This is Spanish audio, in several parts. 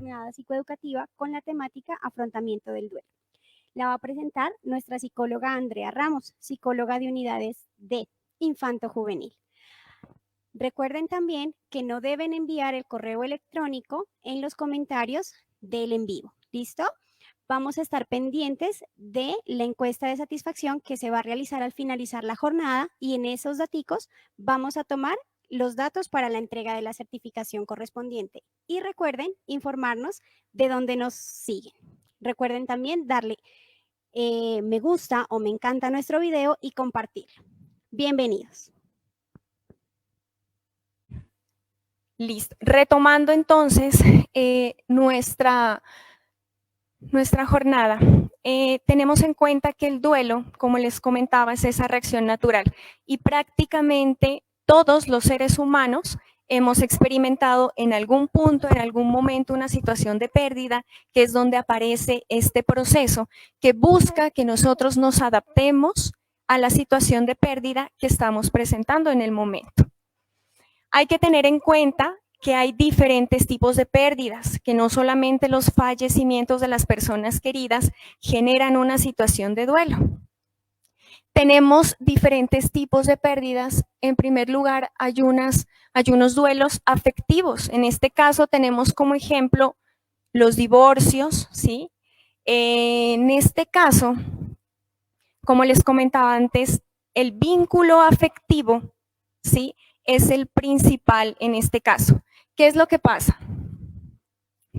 jornada psicoeducativa con la temática afrontamiento del duelo. La va a presentar nuestra psicóloga Andrea Ramos, psicóloga de unidades de Infanto Juvenil. Recuerden también que no deben enviar el correo electrónico en los comentarios del en vivo. ¿Listo? Vamos a estar pendientes de la encuesta de satisfacción que se va a realizar al finalizar la jornada y en esos daticos vamos a tomar los datos para la entrega de la certificación correspondiente. Y recuerden informarnos de dónde nos siguen. Recuerden también darle me gusta o me encanta nuestro video y compartirlo. Bienvenidos. Listo. Retomando entonces nuestra jornada, tenemos en cuenta que el duelo, como les comentaba, es esa reacción natural y prácticamente todos los seres humanos hemos experimentado en algún punto, en algún momento, una situación de pérdida, que es donde aparece este proceso que busca que nosotros nos adaptemos a la situación de pérdida que estamos presentando en el momento. Hay que tener en cuenta que hay diferentes tipos de pérdidas, que no solamente los fallecimientos de las personas queridas generan una situación de duelo. Tenemos diferentes tipos de pérdidas. En primer lugar, hay unos duelos afectivos. En este caso tenemos como ejemplo los divorcios, ¿sí? En este caso, como les comentaba antes, el vínculo afectivo, ¿sí?, es el principal en este caso. ¿Qué es lo que pasa?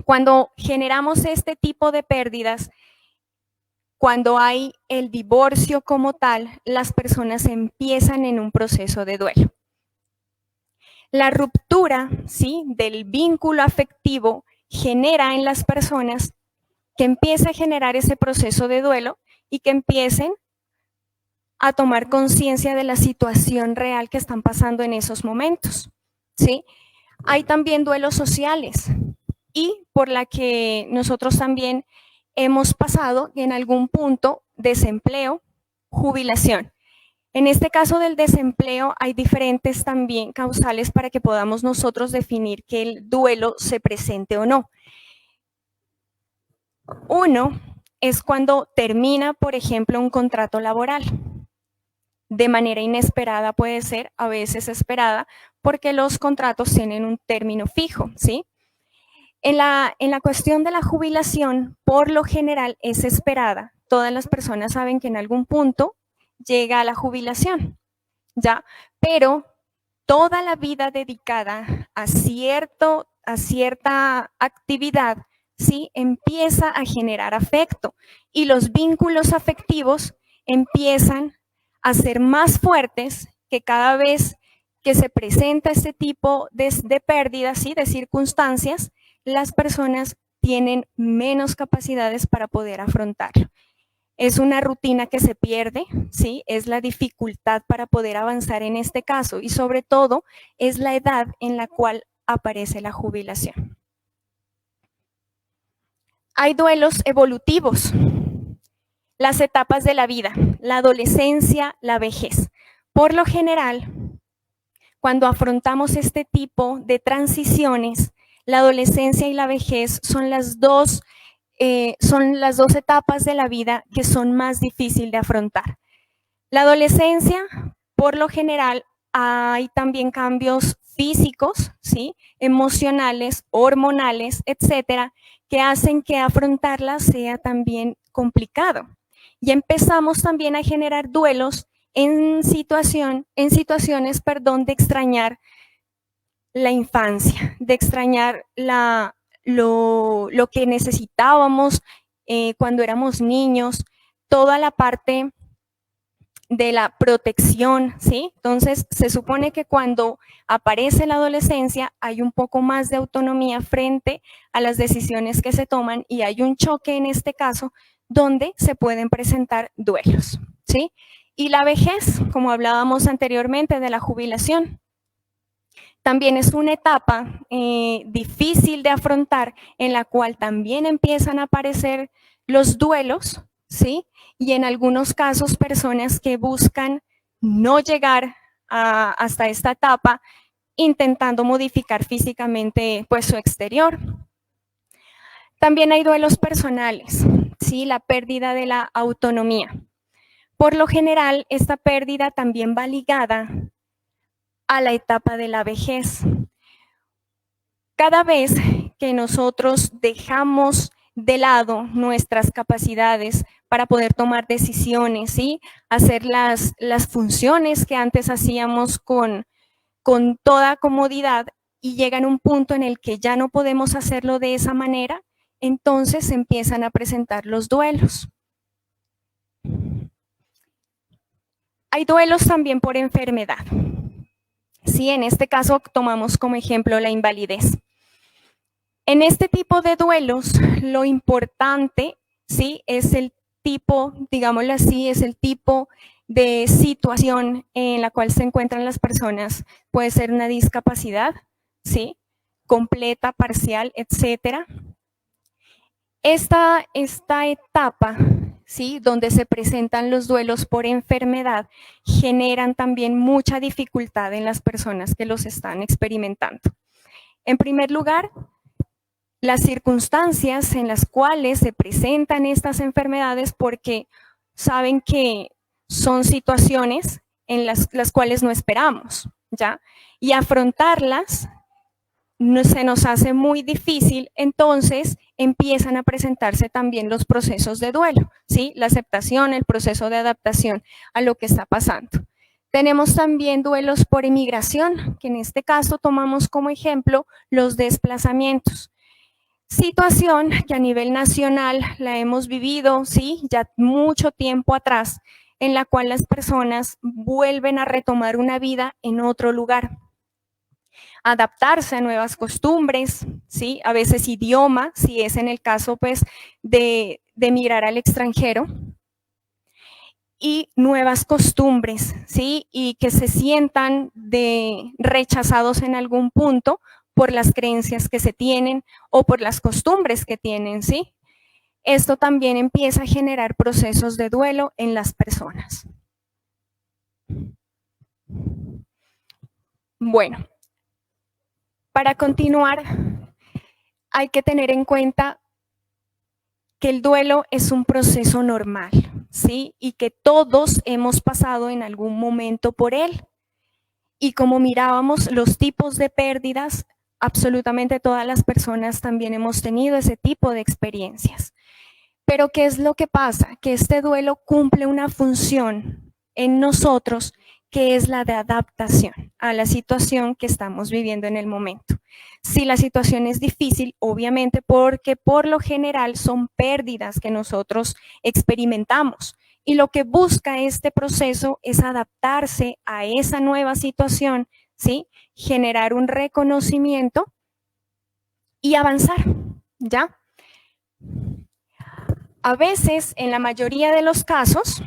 Cuando generamos este tipo de pérdidas, cuando hay el divorcio como tal, las personas empiezan en un proceso de duelo. La ruptura, ¿sí?, del vínculo afectivo genera en las personas que empiece a generar ese proceso de duelo y que empiecen a tomar conciencia de la situación real que están pasando en esos momentos, ¿sí? Hay también duelos sociales y por la que nosotros también hemos pasado en algún punto desempleo, jubilación. En este caso del desempleo hay diferentes también causales para que podamos nosotros definir que el duelo se presente o no. Uno es cuando termina, por ejemplo, un contrato laboral. De manera inesperada puede ser, a veces esperada, porque los contratos tienen un término fijo, ¿sí? En la cuestión de la jubilación, por lo general es esperada. Todas las personas saben que en algún punto llega a la jubilación, ¿ya? Pero toda la vida dedicada a cierta actividad, ¿sí?, empieza a generar afecto y los vínculos afectivos empiezan a ser más fuertes, que cada vez que se presenta este tipo de pérdidas, ¿sí?, de circunstancias, las personas tienen menos capacidades para poder afrontarlo. Es una rutina que se pierde, ¿sí? Es la dificultad para poder avanzar en este caso y sobre todo es la edad en la cual aparece la jubilación. Hay duelos evolutivos, las etapas de la vida, la adolescencia, la vejez. Por lo general, cuando afrontamos este tipo de transiciones, la adolescencia y la vejez son las dos etapas de la vida que son más difíciles de afrontar. La adolescencia, por lo general, hay también cambios físicos, ¿sí?, emocionales, hormonales, etcétera, que hacen que afrontarla sea también complicado. Y empezamos también a generar duelos en situaciones, de extrañar la infancia, de extrañar lo que necesitábamos cuando éramos niños, toda la parte de la protección, ¿sí? Entonces, se supone que cuando aparece la adolescencia hay un poco más de autonomía frente a las decisiones que se toman y hay un choque en este caso donde se pueden presentar duelos, ¿sí? Y la vejez, como hablábamos anteriormente de la jubilación, también es una etapa difícil de afrontar en la cual también empiezan a aparecer los duelos, ¿sí? Y en algunos casos personas que buscan no llegar hasta esta etapa intentando modificar físicamente pues su exterior. También hay duelos personales, ¿sí? La pérdida de la autonomía. Por lo general, esta pérdida también va ligada a la etapa de la vejez. Cada vez que nosotros dejamos de lado nuestras capacidades para poder tomar decisiones, ¿sí? Hacer las funciones que antes hacíamos con toda comodidad y llegan a un punto en el que ya no podemos hacerlo de esa manera, entonces empiezan a presentar los duelos. Hay duelos también por enfermedad. Sí, en este caso tomamos como ejemplo la invalidez. En este tipo de duelos, lo importante, ¿sí? Es el tipo, digámoslo así, es el tipo de situación en la cual se encuentran las personas. Puede ser una discapacidad, ¿sí? Completa, parcial, etcétera. Esta etapa, ¿sí? Donde se presentan los duelos por enfermedad, generan también mucha dificultad en las personas que los están experimentando. En primer lugar, las circunstancias en las cuales se presentan estas enfermedades, porque saben que son situaciones en las cuales no esperamos, ¿ya? Y afrontarlas se nos hace muy difícil, entonces empiezan a presentarse también los procesos de duelo, ¿sí? La aceptación, el proceso de adaptación a lo que está pasando. Tenemos también duelos por emigración, que en este caso tomamos como ejemplo los desplazamientos. Situación que a nivel nacional la hemos vivido, ¿sí? Ya mucho tiempo atrás, en la cual las personas vuelven a retomar una vida en otro lugar. Adaptarse a nuevas costumbres, ¿sí? A veces idioma, si es en el caso pues de emigrar al extranjero, y nuevas costumbres, ¿sí? Y que se sientan rechazados en algún punto por las creencias que se tienen o por las costumbres que tienen, ¿sí? Esto también empieza a generar procesos de duelo en las personas. Bueno, para continuar, hay que tener en cuenta que el duelo es un proceso normal, ¿sí? Y que todos hemos pasado en algún momento por él. Y como mirábamos los tipos de pérdidas, absolutamente todas las personas también hemos tenido ese tipo de experiencias. Pero ¿qué es lo que pasa? Que este duelo cumple una función en nosotros, que es la de adaptación a la situación que estamos viviendo en el momento. Si la situación es difícil, obviamente, porque por lo general son pérdidas que nosotros experimentamos. Y lo que busca este proceso es adaptarse a esa nueva situación, ¿sí? Generar un reconocimiento y avanzar, ¿ya? A veces, en la mayoría de los casos,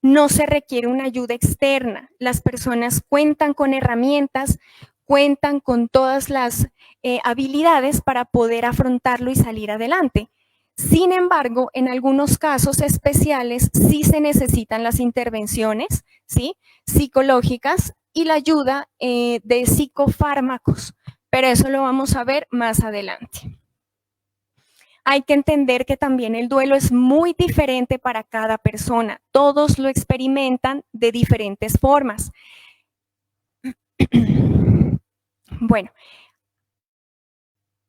no se requiere una ayuda externa. Las personas cuentan con herramientas, cuentan con todas las habilidades para poder afrontarlo y salir adelante. Sin embargo, en algunos casos especiales sí se necesitan las intervenciones, ¿sí? Psicológicas y la ayuda de psicofármacos, pero eso lo vamos a ver más adelante. Hay que entender que también el duelo es muy diferente para cada persona. Todos lo experimentan de diferentes formas. Bueno,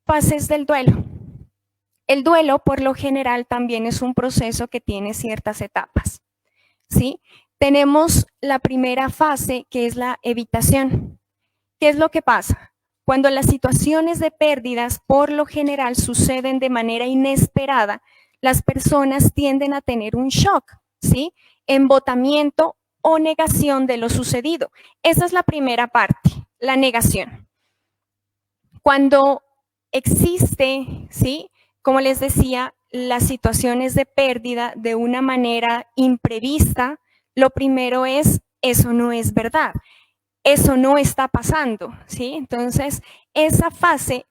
fases del duelo. El duelo, por lo general, también es un proceso que tiene ciertas etapas, ¿sí? Tenemos la primera fase, que es la evitación. ¿Qué es lo que pasa? Cuando las situaciones de pérdidas, por lo general, suceden de manera inesperada, las personas tienden a tener un shock, ¿sí? Embotamiento o negación de lo sucedido. Esa es la primera parte, la negación. Cuando existe, ¿sí? Como les decía, las situaciones de pérdida de una manera imprevista, lo primero es, eso no es verdad, eso no está pasando, ¿sí? Entonces, esa fase,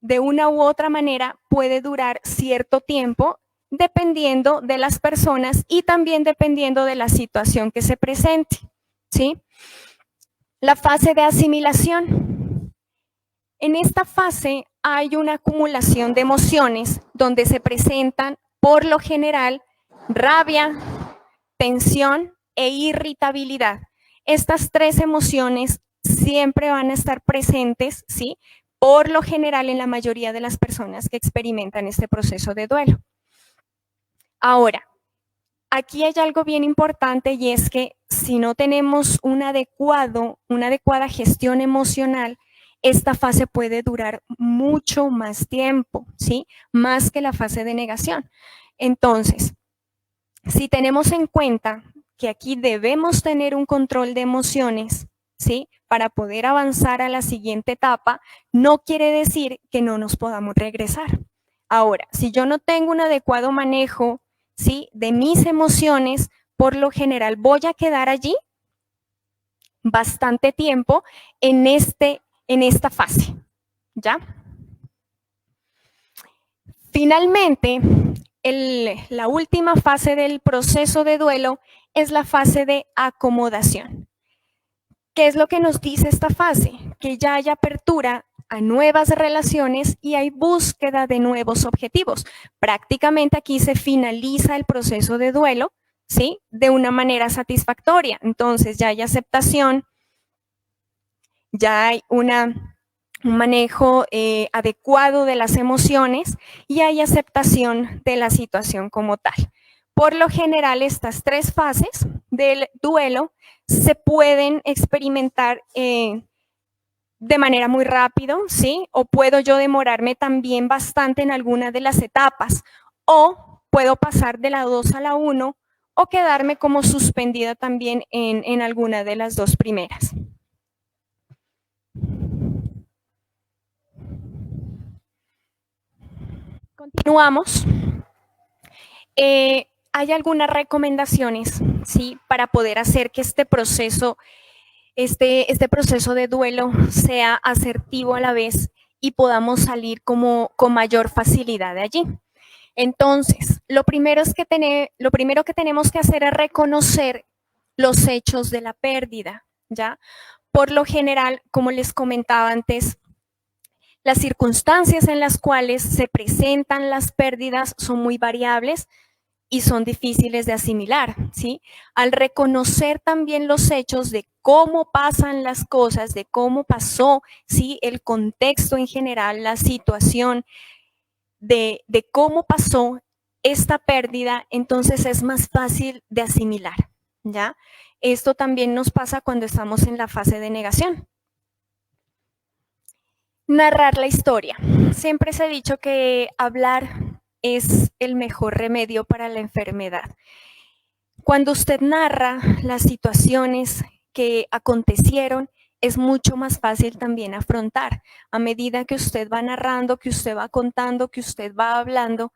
de una u otra manera, puede durar cierto tiempo, dependiendo de las personas y también dependiendo de la situación que se presente, ¿sí? La fase de asimilación. En esta fase hay una acumulación de emociones donde se presentan, por lo general, rabia, tensión e irritabilidad. Estas tres emociones siempre van a estar presentes, ¿sí? Por lo general en la mayoría de las personas que experimentan este proceso de duelo. Ahora, aquí hay algo bien importante y es que si no tenemos una adecuada gestión emocional, esta fase puede durar mucho más tiempo, ¿sí? Más que la fase de negación. Entonces, si tenemos en cuenta que aquí debemos tener un control de emociones, ¿sí? Para poder avanzar a la siguiente etapa, no quiere decir que no nos podamos regresar. Ahora, si yo no tengo un adecuado manejo, ¿sí? De mis emociones, por lo general voy a quedar allí bastante tiempo en esta fase, ¿ya? Finalmente, la última fase del proceso de duelo es la fase de acomodación. ¿Qué es lo que nos dice esta fase? Que ya hay apertura a nuevas relaciones y hay búsqueda de nuevos objetivos. Prácticamente aquí se finaliza el proceso de duelo, ¿sí? De una manera satisfactoria. Entonces ya hay aceptación, ya hay un manejo adecuado de las emociones y hay aceptación de la situación como tal. Por lo general, estas tres fases del duelo se pueden experimentar de manera muy rápido, ¿sí? O puedo yo demorarme también bastante en alguna de las etapas, o puedo pasar de la 2 a la 1 o quedarme como suspendida también en alguna de las dos primeras. Continuamos. Hay algunas recomendaciones, ¿sí? Para poder hacer que este proceso de duelo sea asertivo a la vez y podamos salir con mayor facilidad de allí. Entonces, lo primero que tenemos que hacer es reconocer los hechos de la pérdida, ¿ya? Por lo general, como les comentaba antes, las circunstancias en las cuales se presentan las pérdidas son muy variables y son difíciles de asimilar, ¿sí? Al reconocer también los hechos de cómo pasan las cosas, de cómo pasó, ¿sí? El contexto en general, la situación, de cómo pasó esta pérdida, entonces es más fácil de asimilar, ¿ya? Esto también nos pasa cuando estamos en la fase de negación. Narrar la historia. Siempre se ha dicho que hablar es el mejor remedio para la enfermedad. Cuando usted narra las situaciones que acontecieron, es mucho más fácil también afrontar. A medida que usted va narrando, que usted va contando, que usted va hablando,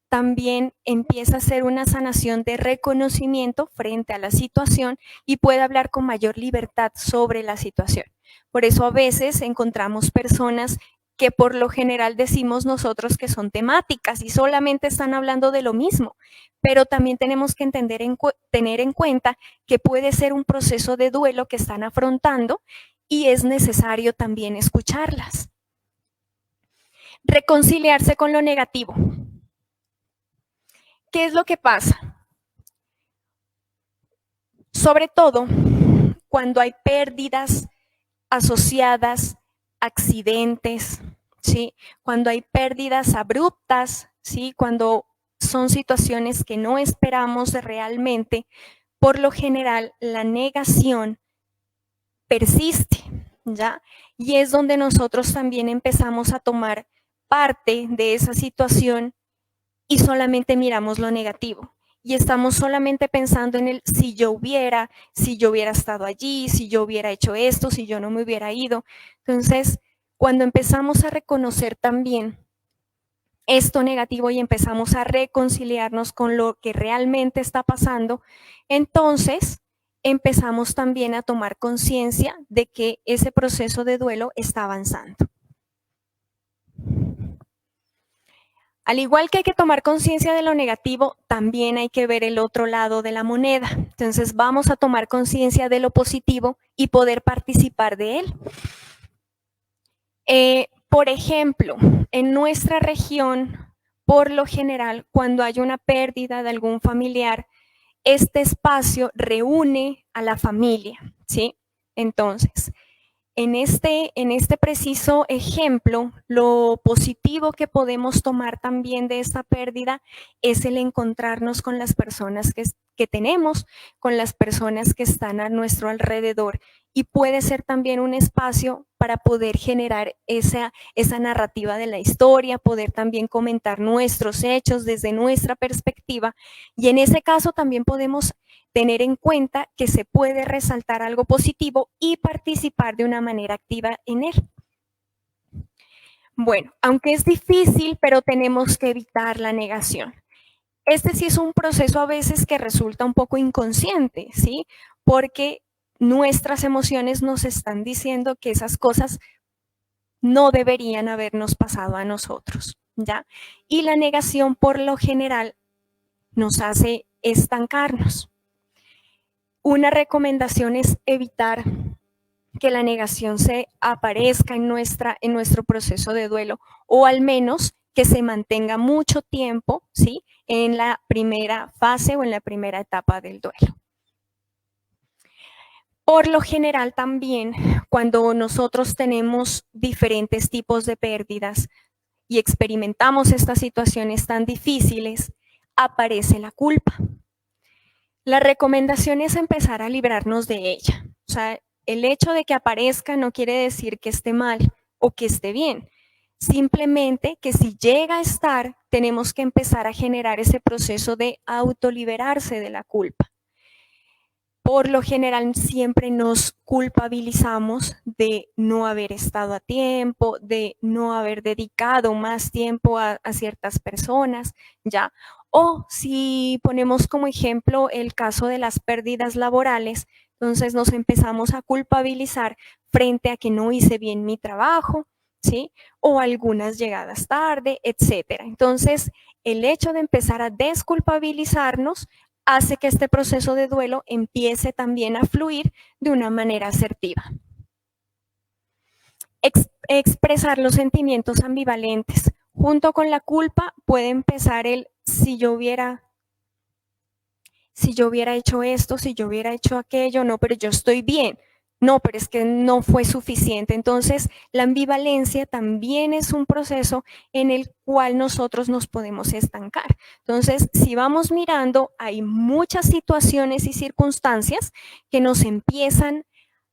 también empieza a hacer una sanación de reconocimiento frente a la situación y puede hablar con mayor libertad sobre la situación. Por eso a veces encontramos personas que por lo general decimos nosotros que son temáticas y solamente están hablando de lo mismo, pero también tenemos que tener en cuenta que puede ser un proceso de duelo que están afrontando y es necesario también escucharlas. Reconciliarse con lo negativo. ¿Qué es lo que pasa? Sobre todo cuando hay pérdidas asociadas, accidentes, ¿sí? Cuando hay pérdidas abruptas, ¿sí? Cuando son situaciones que no esperamos realmente, por lo general la negación persiste, ¿ya? Y es donde nosotros también empezamos a tomar parte de esa situación y solamente miramos lo negativo. Y estamos solamente pensando en el si yo hubiera estado allí, si yo hubiera hecho esto, si yo no me hubiera ido. Entonces, cuando empezamos a reconocer también esto negativo y empezamos a reconciliarnos con lo que realmente está pasando, entonces empezamos también a tomar conciencia de que ese proceso de duelo está avanzando. Al igual que hay que tomar conciencia de lo negativo, también hay que ver el otro lado de la moneda. Entonces vamos a tomar conciencia de lo positivo y poder participar de él. Por ejemplo, en nuestra región, por lo general, cuando hay una pérdida de algún familiar, este espacio reúne a la familia, ¿sí? Entonces, en este preciso ejemplo, lo positivo que podemos tomar también de esta pérdida es el encontrarnos con las personas que tenemos, con las personas que están a nuestro alrededor, y puede ser también un espacio para poder generar esa narrativa de la historia, poder también comentar nuestros hechos desde nuestra perspectiva, y en ese caso también podemos tener en cuenta que se puede resaltar algo positivo y participar de una manera activa en él. Bueno, aunque es difícil, pero tenemos que evitar la negación. Este sí es un proceso a veces que resulta un poco inconsciente, ¿sí? Porque nuestras emociones nos están diciendo que esas cosas no deberían habernos pasado a nosotros, ¿ya? Y la negación por lo general nos hace estancarnos. Una recomendación es evitar que la negación se aparezca en nuestro proceso de duelo, o al menos que se mantenga mucho tiempo, ¿sí?, en la primera fase o en la primera etapa del duelo. Por lo general también, cuando nosotros tenemos diferentes tipos de pérdidas y experimentamos estas situaciones tan difíciles, aparece la culpa. La recomendación es empezar a librarnos de ella. O sea, el hecho de que aparezca no quiere decir que esté mal o que esté bien. Simplemente que si llega a estar, tenemos que empezar a generar ese proceso de autoliberarse de la culpa. Por lo general siempre nos culpabilizamos de no haber estado a tiempo, de no haber dedicado más tiempo a ciertas personas, ¿ya? O si ponemos como ejemplo el caso de las pérdidas laborales, entonces nos empezamos a culpabilizar frente a que no hice bien mi trabajo, ¿sí? O algunas llegadas tarde, etcétera. Entonces, el hecho de empezar a desculpabilizarnos hace que este proceso de duelo empiece también a fluir de una manera asertiva. Expresar los sentimientos ambivalentes. Junto con la culpa puede empezar el si yo hubiera hecho esto, si yo hubiera hecho aquello, no, pero yo estoy bien. No, pero es que no fue suficiente. Entonces, la ambivalencia también es un proceso en el cual nosotros nos podemos estancar. Entonces, si vamos mirando, hay muchas situaciones y circunstancias que nos empiezan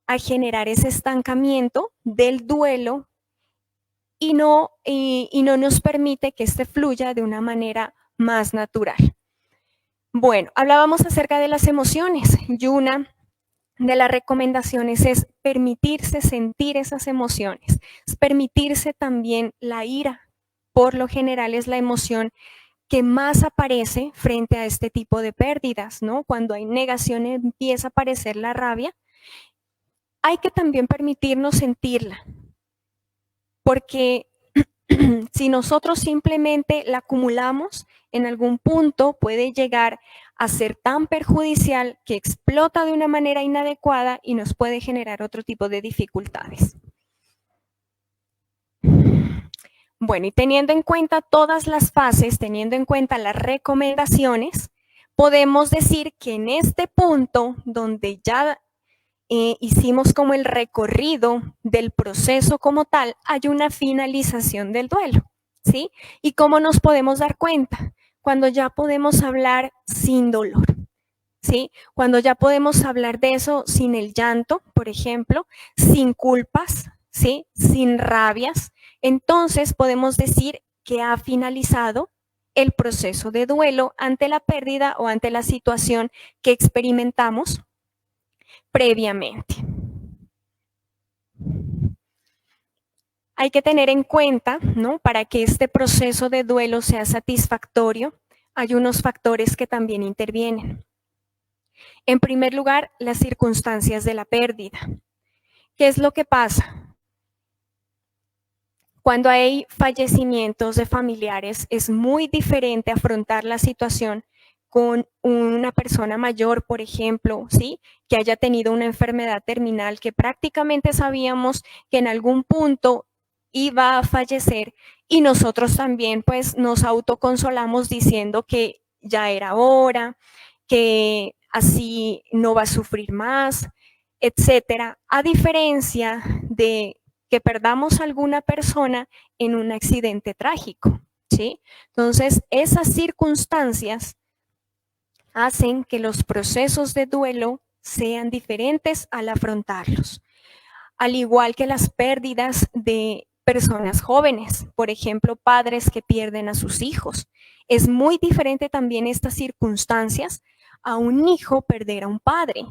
a generar ese estancamiento del duelo y no nos permite que este fluya de una manera más natural. Bueno, hablábamos acerca de las emociones y una de las recomendaciones es permitirse sentir esas emociones, es permitirse también la ira. Por lo general es la emoción que más aparece frente a este tipo de pérdidas, ¿no? Cuando hay negación empieza a aparecer la rabia. Hay que también permitirnos sentirla, porque si nosotros simplemente la acumulamos, en algún punto puede llegar a ser tan perjudicial que explota de una manera inadecuada y nos puede generar otro tipo de dificultades. Bueno, y teniendo en cuenta todas las fases, teniendo en cuenta las recomendaciones, podemos decir que en este punto donde ya hicimos como el recorrido del proceso como tal, hay una finalización del duelo, ¿sí? ¿Y cómo nos podemos dar cuenta? Cuando ya podemos hablar sin dolor, ¿sí? Cuando ya podemos hablar de eso sin el llanto, por ejemplo, sin culpas, ¿sí? Sin rabias, entonces podemos decir que ha finalizado el proceso de duelo ante la pérdida o ante la situación que experimentamos previamente. Hay que tener en cuenta, ¿no?, para que este proceso de duelo sea satisfactorio, hay unos factores que también intervienen. En primer lugar, las circunstancias de la pérdida. ¿Qué es lo que pasa? Cuando hay fallecimientos de familiares, es muy diferente afrontar la situación con una persona mayor, por ejemplo, ¿sí?, que haya tenido una enfermedad terminal que prácticamente sabíamos que en algún punto y va a fallecer, y nosotros también pues nos autoconsolamos diciendo que ya era hora, que así no va a sufrir más, etcétera, a diferencia de que perdamos a alguna persona en un accidente trágico, ¿sí? Entonces, esas circunstancias hacen que los procesos de duelo sean diferentes al afrontarlos, al igual que las pérdidas de personas jóvenes, por ejemplo, padres que pierden a sus hijos. Es muy diferente también estas circunstancias a un hijo perder a un padre.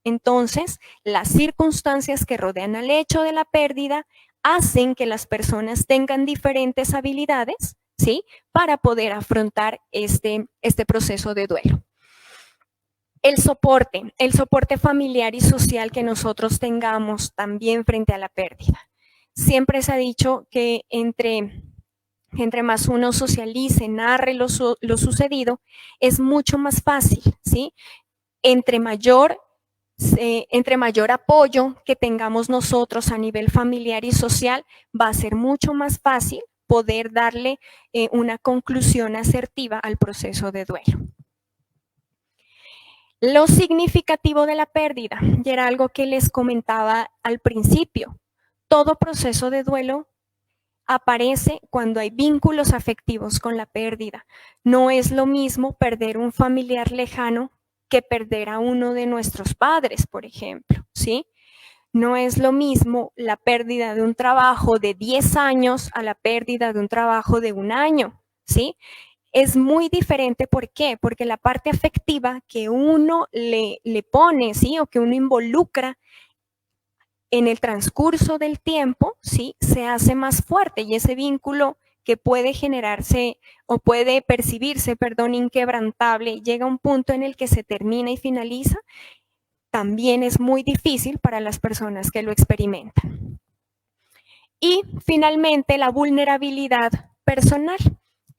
Entonces, las circunstancias que rodean al hecho de la pérdida hacen que las personas tengan diferentes habilidades, ¿sí?, para poder afrontar este proceso de duelo. El soporte familiar y social que nosotros tengamos también frente a la pérdida. Siempre se ha dicho que entre más uno socialice, narre lo sucedido, es mucho más fácil, ¿sí? Entre mayor apoyo que tengamos nosotros a nivel familiar y social, va a ser mucho más fácil poder darle una conclusión asertiva al proceso de duelo. Lo significativo de la pérdida, y era algo que les comentaba al principio, todo proceso de duelo aparece cuando hay vínculos afectivos con la pérdida. No es lo mismo perder un familiar lejano que perder a uno de nuestros padres, por ejemplo, ¿sí? No es lo mismo la pérdida de un trabajo de 10 años a la pérdida de un trabajo de 1 año, ¿sí? Es muy diferente. ¿Por qué? Porque la parte afectiva que uno le pone, ¿sí?, o que uno involucra en el transcurso del tiempo, ¿sí?, se hace más fuerte, y ese vínculo que puede generarse o puede percibirse, inquebrantable, llega a un punto en el que se termina y finaliza, también es muy difícil para las personas que lo experimentan. Y finalmente, la vulnerabilidad personal.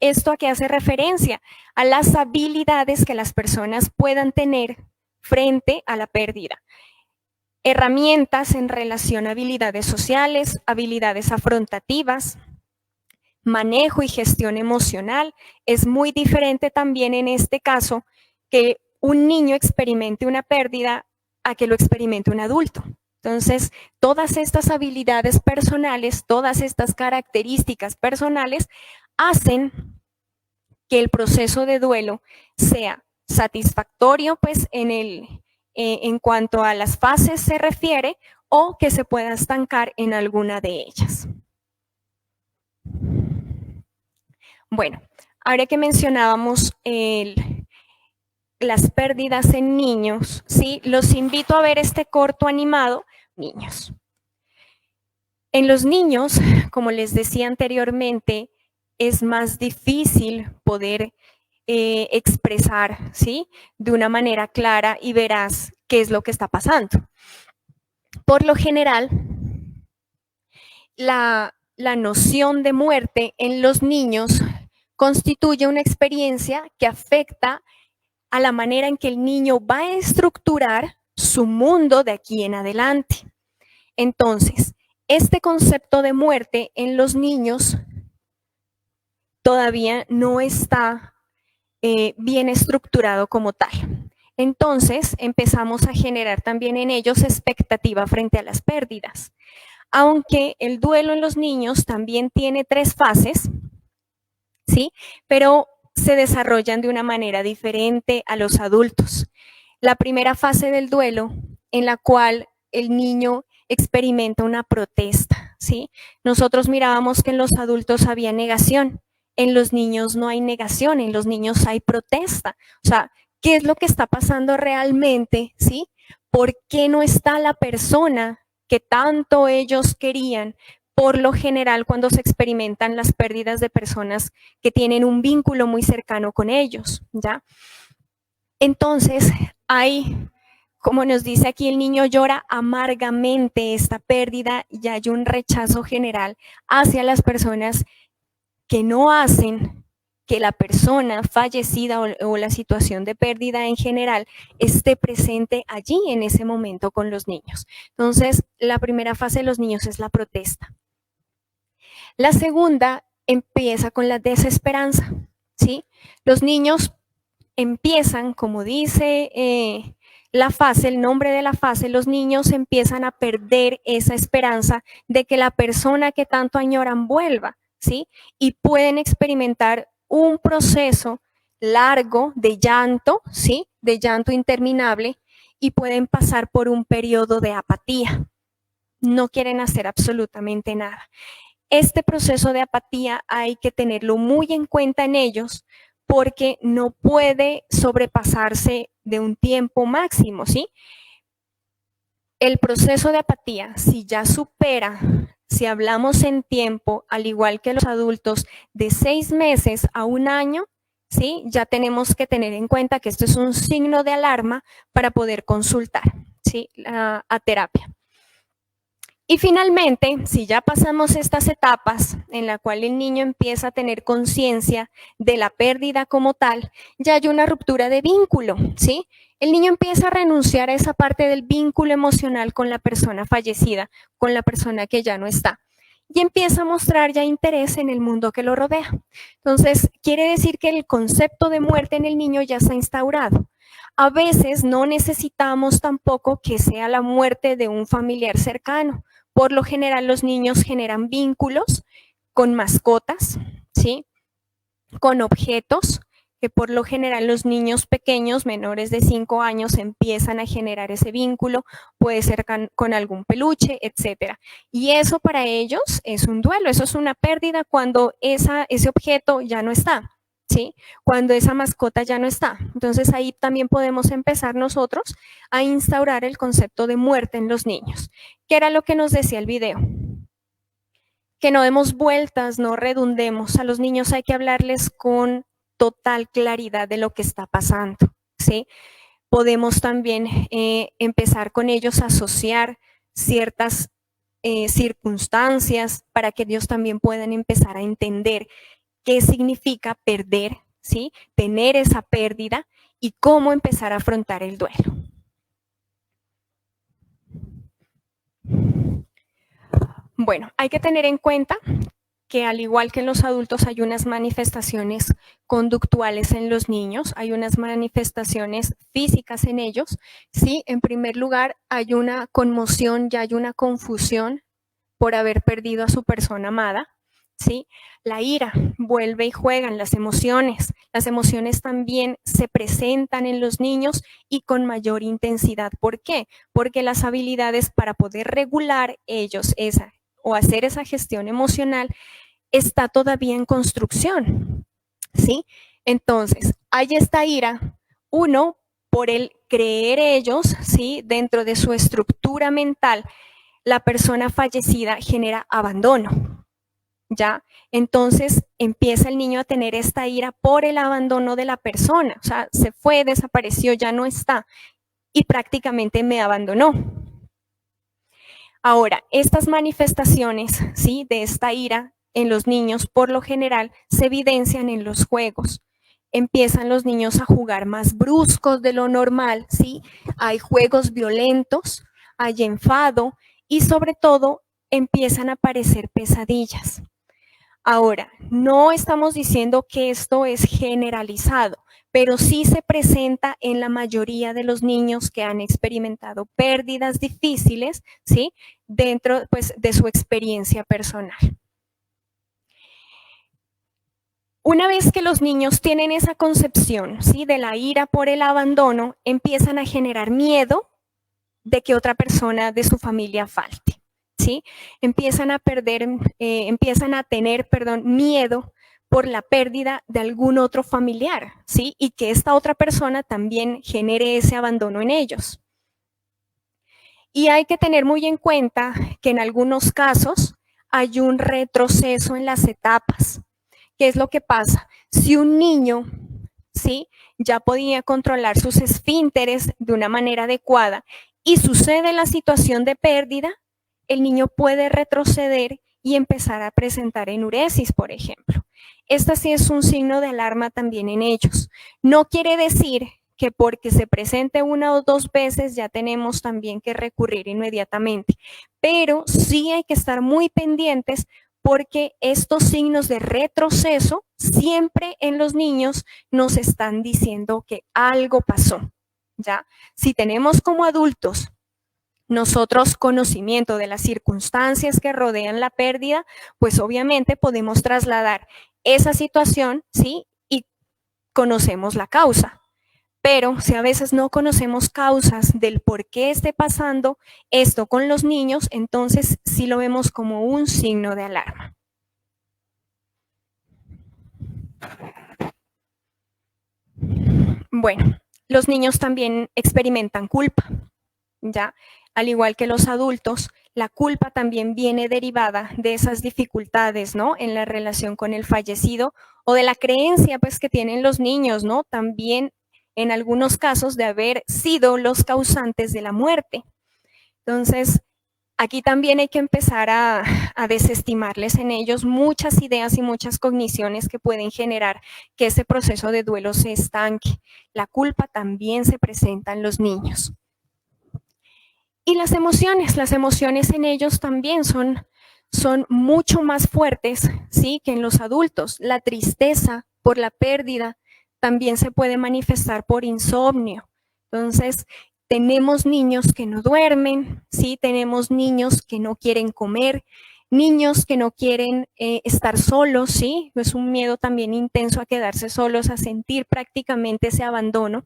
¿Esto a qué hace referencia? A las habilidades que las personas puedan tener frente a la pérdida. Herramientas en relación a habilidades sociales, habilidades afrontativas, manejo y gestión emocional. Es muy diferente también en este caso que un niño experimente una pérdida a que lo experimente un adulto. Entonces, todas estas habilidades personales, todas estas características personales hacen que el proceso de duelo sea satisfactorio, pues, en cuanto a las fases se refiere, o que se pueda estancar en alguna de ellas. Bueno, ahora que mencionábamos las pérdidas en niños, ¿sí?, los invito a ver este corto animado, Niños. En los niños, como les decía anteriormente, es más difícil poder expresar, ¿sí?, de una manera clara y veraz qué es lo que está pasando. Por lo general, la noción de muerte en los niños constituye una experiencia que afecta a la manera en que el niño va a estructurar su mundo de aquí en adelante. Entonces, este concepto de muerte en los niños todavía no está bien estructurado como tal. Entonces, empezamos a generar también en ellos expectativa frente a las pérdidas. Aunque el duelo en los niños también tiene 3 fases, ¿sí?, pero se desarrollan de una manera diferente a los adultos. La primera fase del duelo, en la cual el niño experimenta una protesta, ¿sí? Nosotros mirábamos que en los adultos había negación, en los niños no hay negación, en los niños hay protesta. O sea, ¿qué es lo que está pasando realmente, ¿sí? ¿Por qué no está la persona que tanto ellos querían? Por lo general, cuando se experimentan las pérdidas de personas que tienen un vínculo muy cercano con ellos, ¿ya? Entonces, hay, como nos dice aquí, el niño llora amargamente esta pérdida y hay un rechazo general hacia las personas que no hacen que la persona fallecida o la situación de pérdida en general esté presente allí en ese momento con los niños. Entonces, la primera fase de los niños es la protesta. La segunda empieza con la desesperanza, ¿sí? Los niños empiezan, como dice la fase, el nombre de la fase, los niños empiezan a perder esa esperanza de que la persona que tanto añoran vuelva, ¿sí? Y pueden experimentar un proceso largo de llanto, ¿sí? De llanto interminable, y pueden pasar por un periodo de apatía. No quieren hacer absolutamente nada. Este proceso de apatía hay que tenerlo muy en cuenta en ellos porque no puede sobrepasarse de un tiempo máximo, ¿sí? El proceso de apatía, si ya supera, si hablamos en tiempo, al igual que los adultos, de 6 meses a 1 año, ¿sí? Ya tenemos que tener en cuenta que esto es un signo de alarma para poder consultar, ¿sí? A terapia. Y finalmente, si ya pasamos estas etapas en la cual el niño empieza a tener conciencia de la pérdida como tal, ya hay una ruptura de vínculo, ¿sí? El niño empieza a renunciar a esa parte del vínculo emocional con la persona fallecida, con la persona que ya no está. Y empieza a mostrar ya interés en el mundo que lo rodea. Entonces, quiere decir que el concepto de muerte en el niño ya se ha instaurado. A veces no necesitamos tampoco que sea la muerte de un familiar cercano. Por lo general, los niños generan vínculos con mascotas, ¿sí? Con objetos, que por lo general los niños pequeños, menores de 5 años, empiezan a generar ese vínculo, puede ser con algún peluche, etc. Y eso para ellos es un duelo, eso es una pérdida cuando ese objeto ya no está, ¿sí? Cuando esa mascota ya no está. Entonces ahí también podemos empezar nosotros a instaurar el concepto de muerte en los niños. ¿Qué era lo que nos decía el video? Que no demos vueltas, no redundemos. A los niños hay que hablarles con total claridad de lo que está pasando, ¿sí? Podemos también empezar con ellos a asociar ciertas circunstancias para que ellos también puedan empezar a entender qué significa perder, ¿sí? Tener esa pérdida y cómo empezar a afrontar el duelo. Bueno, hay que tener en cuenta que al igual que en los adultos hay unas manifestaciones conductuales en los niños, hay unas manifestaciones físicas en ellos, ¿sí? En primer lugar, hay una conmoción, ya hay una confusión por haber perdido a su persona amada, ¿sí? La ira, vuelve y juegan las emociones también se presentan en los niños y con mayor intensidad. ¿Por qué? Porque las habilidades para poder regular ellos o hacer esa gestión emocional está todavía en construcción, ¿sí? Entonces, hay esta ira, uno, por el creer ellos, ¿sí? Dentro de su estructura mental, la persona fallecida genera abandono, ¿ya? Entonces, empieza el niño a tener esta ira por el abandono de la persona, o sea, se fue, desapareció, ya no está, y prácticamente me abandonó. Ahora, estas manifestaciones, ¿sí? De esta ira en los niños, por lo general, se evidencian en los juegos. Empiezan los niños a jugar más bruscos de lo normal, ¿sí? Hay juegos violentos, hay enfado y sobre todo empiezan a aparecer pesadillas. Ahora, no estamos diciendo que esto es generalizado, pero sí se presenta en la mayoría de los niños que han experimentado pérdidas difíciles, ¿sí? Dentro, pues, de su experiencia personal. Una vez que los niños tienen esa concepción, ¿sí? De la ira por el abandono, empiezan a generar miedo de que otra persona de su familia falte, ¿sí? Empiezan a tener miedo por la pérdida de algún otro familiar, ¿sí? Y que esta otra persona también genere ese abandono en ellos. Y hay que tener muy en cuenta que en algunos casos hay un retroceso en las etapas. ¿Qué es lo que pasa? Si un niño, ¿sí? Ya podía controlar sus esfínteres de una manera adecuada y sucede la situación de pérdida, el niño puede retroceder y empezar a presentar enuresis, por ejemplo. Esta sí es un signo de alarma también en ellos. No quiere decir que porque se presente 1 o 2 veces ya tenemos también que recurrir inmediatamente, pero sí hay que estar muy pendientes porque estos signos de retroceso siempre en los niños nos están diciendo que algo pasó, ¿ya? Si tenemos como adultos nosotros conocimiento de las circunstancias que rodean la pérdida, pues obviamente podemos trasladar esa situación, ¿sí? Y conocemos la causa. Pero si a veces no conocemos causas del por qué esté pasando esto con los niños, entonces sí lo vemos como un signo de alarma. Bueno, los niños también experimentan culpa, ¿ya? Al igual que los adultos, la culpa también viene derivada de esas dificultades, ¿no? En la relación con el fallecido o de la creencia, pues, que tienen los niños, ¿no? También en algunos casos de haber sido los causantes de la muerte. Entonces, aquí también hay que empezar a desestimarles en ellos muchas ideas y muchas cogniciones que pueden generar que ese proceso de duelo se estanque. La culpa también se presenta en los niños. Y las emociones en ellos también son mucho más fuertes, ¿sí? Que en los adultos. La tristeza por la pérdida también se puede manifestar por insomnio. Entonces, tenemos niños que no duermen, ¿sí? Tenemos niños que no quieren comer, niños que no quieren estar solos, ¿sí? Es un miedo también intenso a quedarse solos, a sentir prácticamente ese abandono.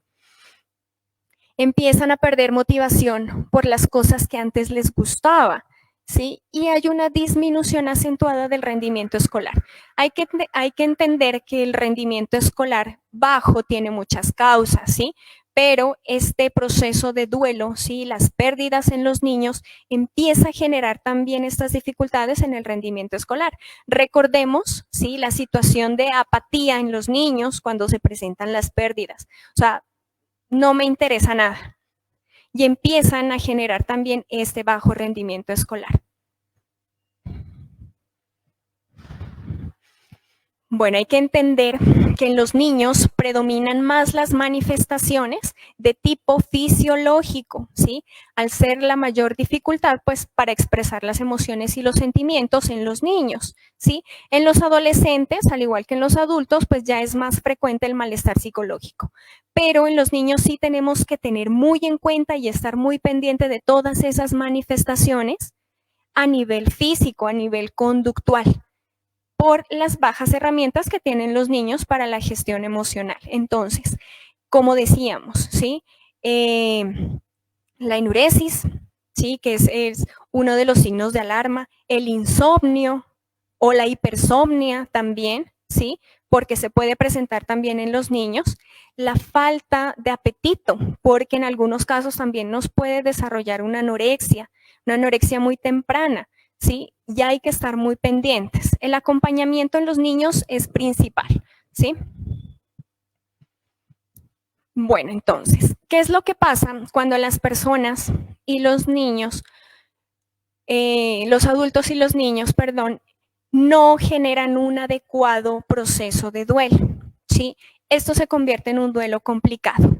Empiezan a perder motivación por las cosas que antes les gustaba, ¿sí? Y hay una disminución acentuada del rendimiento escolar. Hay que entender que el rendimiento escolar bajo tiene muchas causas, ¿sí? Pero este proceso de duelo, ¿sí? Las pérdidas en los niños empieza a generar también estas dificultades en el rendimiento escolar. Recordemos, ¿sí? La situación de apatía en los niños cuando se presentan las pérdidas. O sea, no me interesa nada. Y empiezan a generar también este bajo rendimiento escolar. Bueno, hay que entender que en los niños predominan más las manifestaciones de tipo fisiológico, ¿sí? Al ser la mayor dificultad, pues, para expresar las emociones y los sentimientos en los niños, ¿sí? En los adolescentes, al igual que en los adultos, pues ya es más frecuente el malestar psicológico. Pero en los niños sí tenemos que tener muy en cuenta y estar muy pendiente de todas esas manifestaciones a nivel físico, a nivel conductual, por las bajas herramientas que tienen los niños para la gestión emocional. Entonces, como decíamos, ¿sí? La enuresis, ¿sí? Que es uno de los signos de alarma, el insomnio o la hipersomnia también, ¿sí? Porque se puede presentar también en los niños, la falta de apetito, porque en algunos casos también nos puede desarrollar una anorexia muy temprana, ¿sí? Ya hay que estar muy pendientes. El acompañamiento en los niños es principal, ¿sí? Bueno, entonces, ¿qué es lo que pasa cuando las personas y los niños, los adultos y los niños, perdón, no generan un adecuado proceso de duelo, ¿sí? Esto se convierte en un duelo complicado.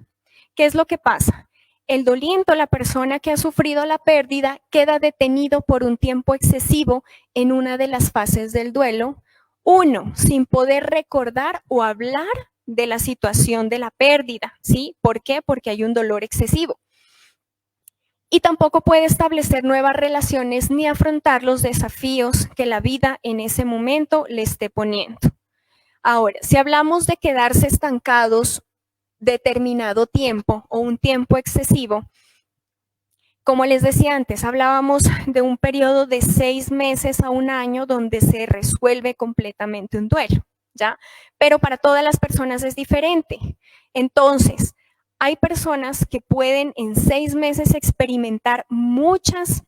¿Qué es lo que pasa? El doliente, la persona que ha sufrido la pérdida, queda detenido por un tiempo excesivo en una de las fases del duelo. Uno, sin poder recordar o hablar de la situación de la pérdida, ¿sí? ¿Por qué? Porque hay un dolor excesivo. Y tampoco puede establecer nuevas relaciones ni afrontar los desafíos que la vida en ese momento le esté poniendo. Ahora, si hablamos de quedarse estancados determinado tiempo o un tiempo excesivo, como les decía antes, hablábamos de un periodo de 6 meses a un año donde se resuelve completamente un duelo, ¿ya? Pero para todas las personas es diferente. Entonces, hay personas que pueden en 6 meses experimentar muchas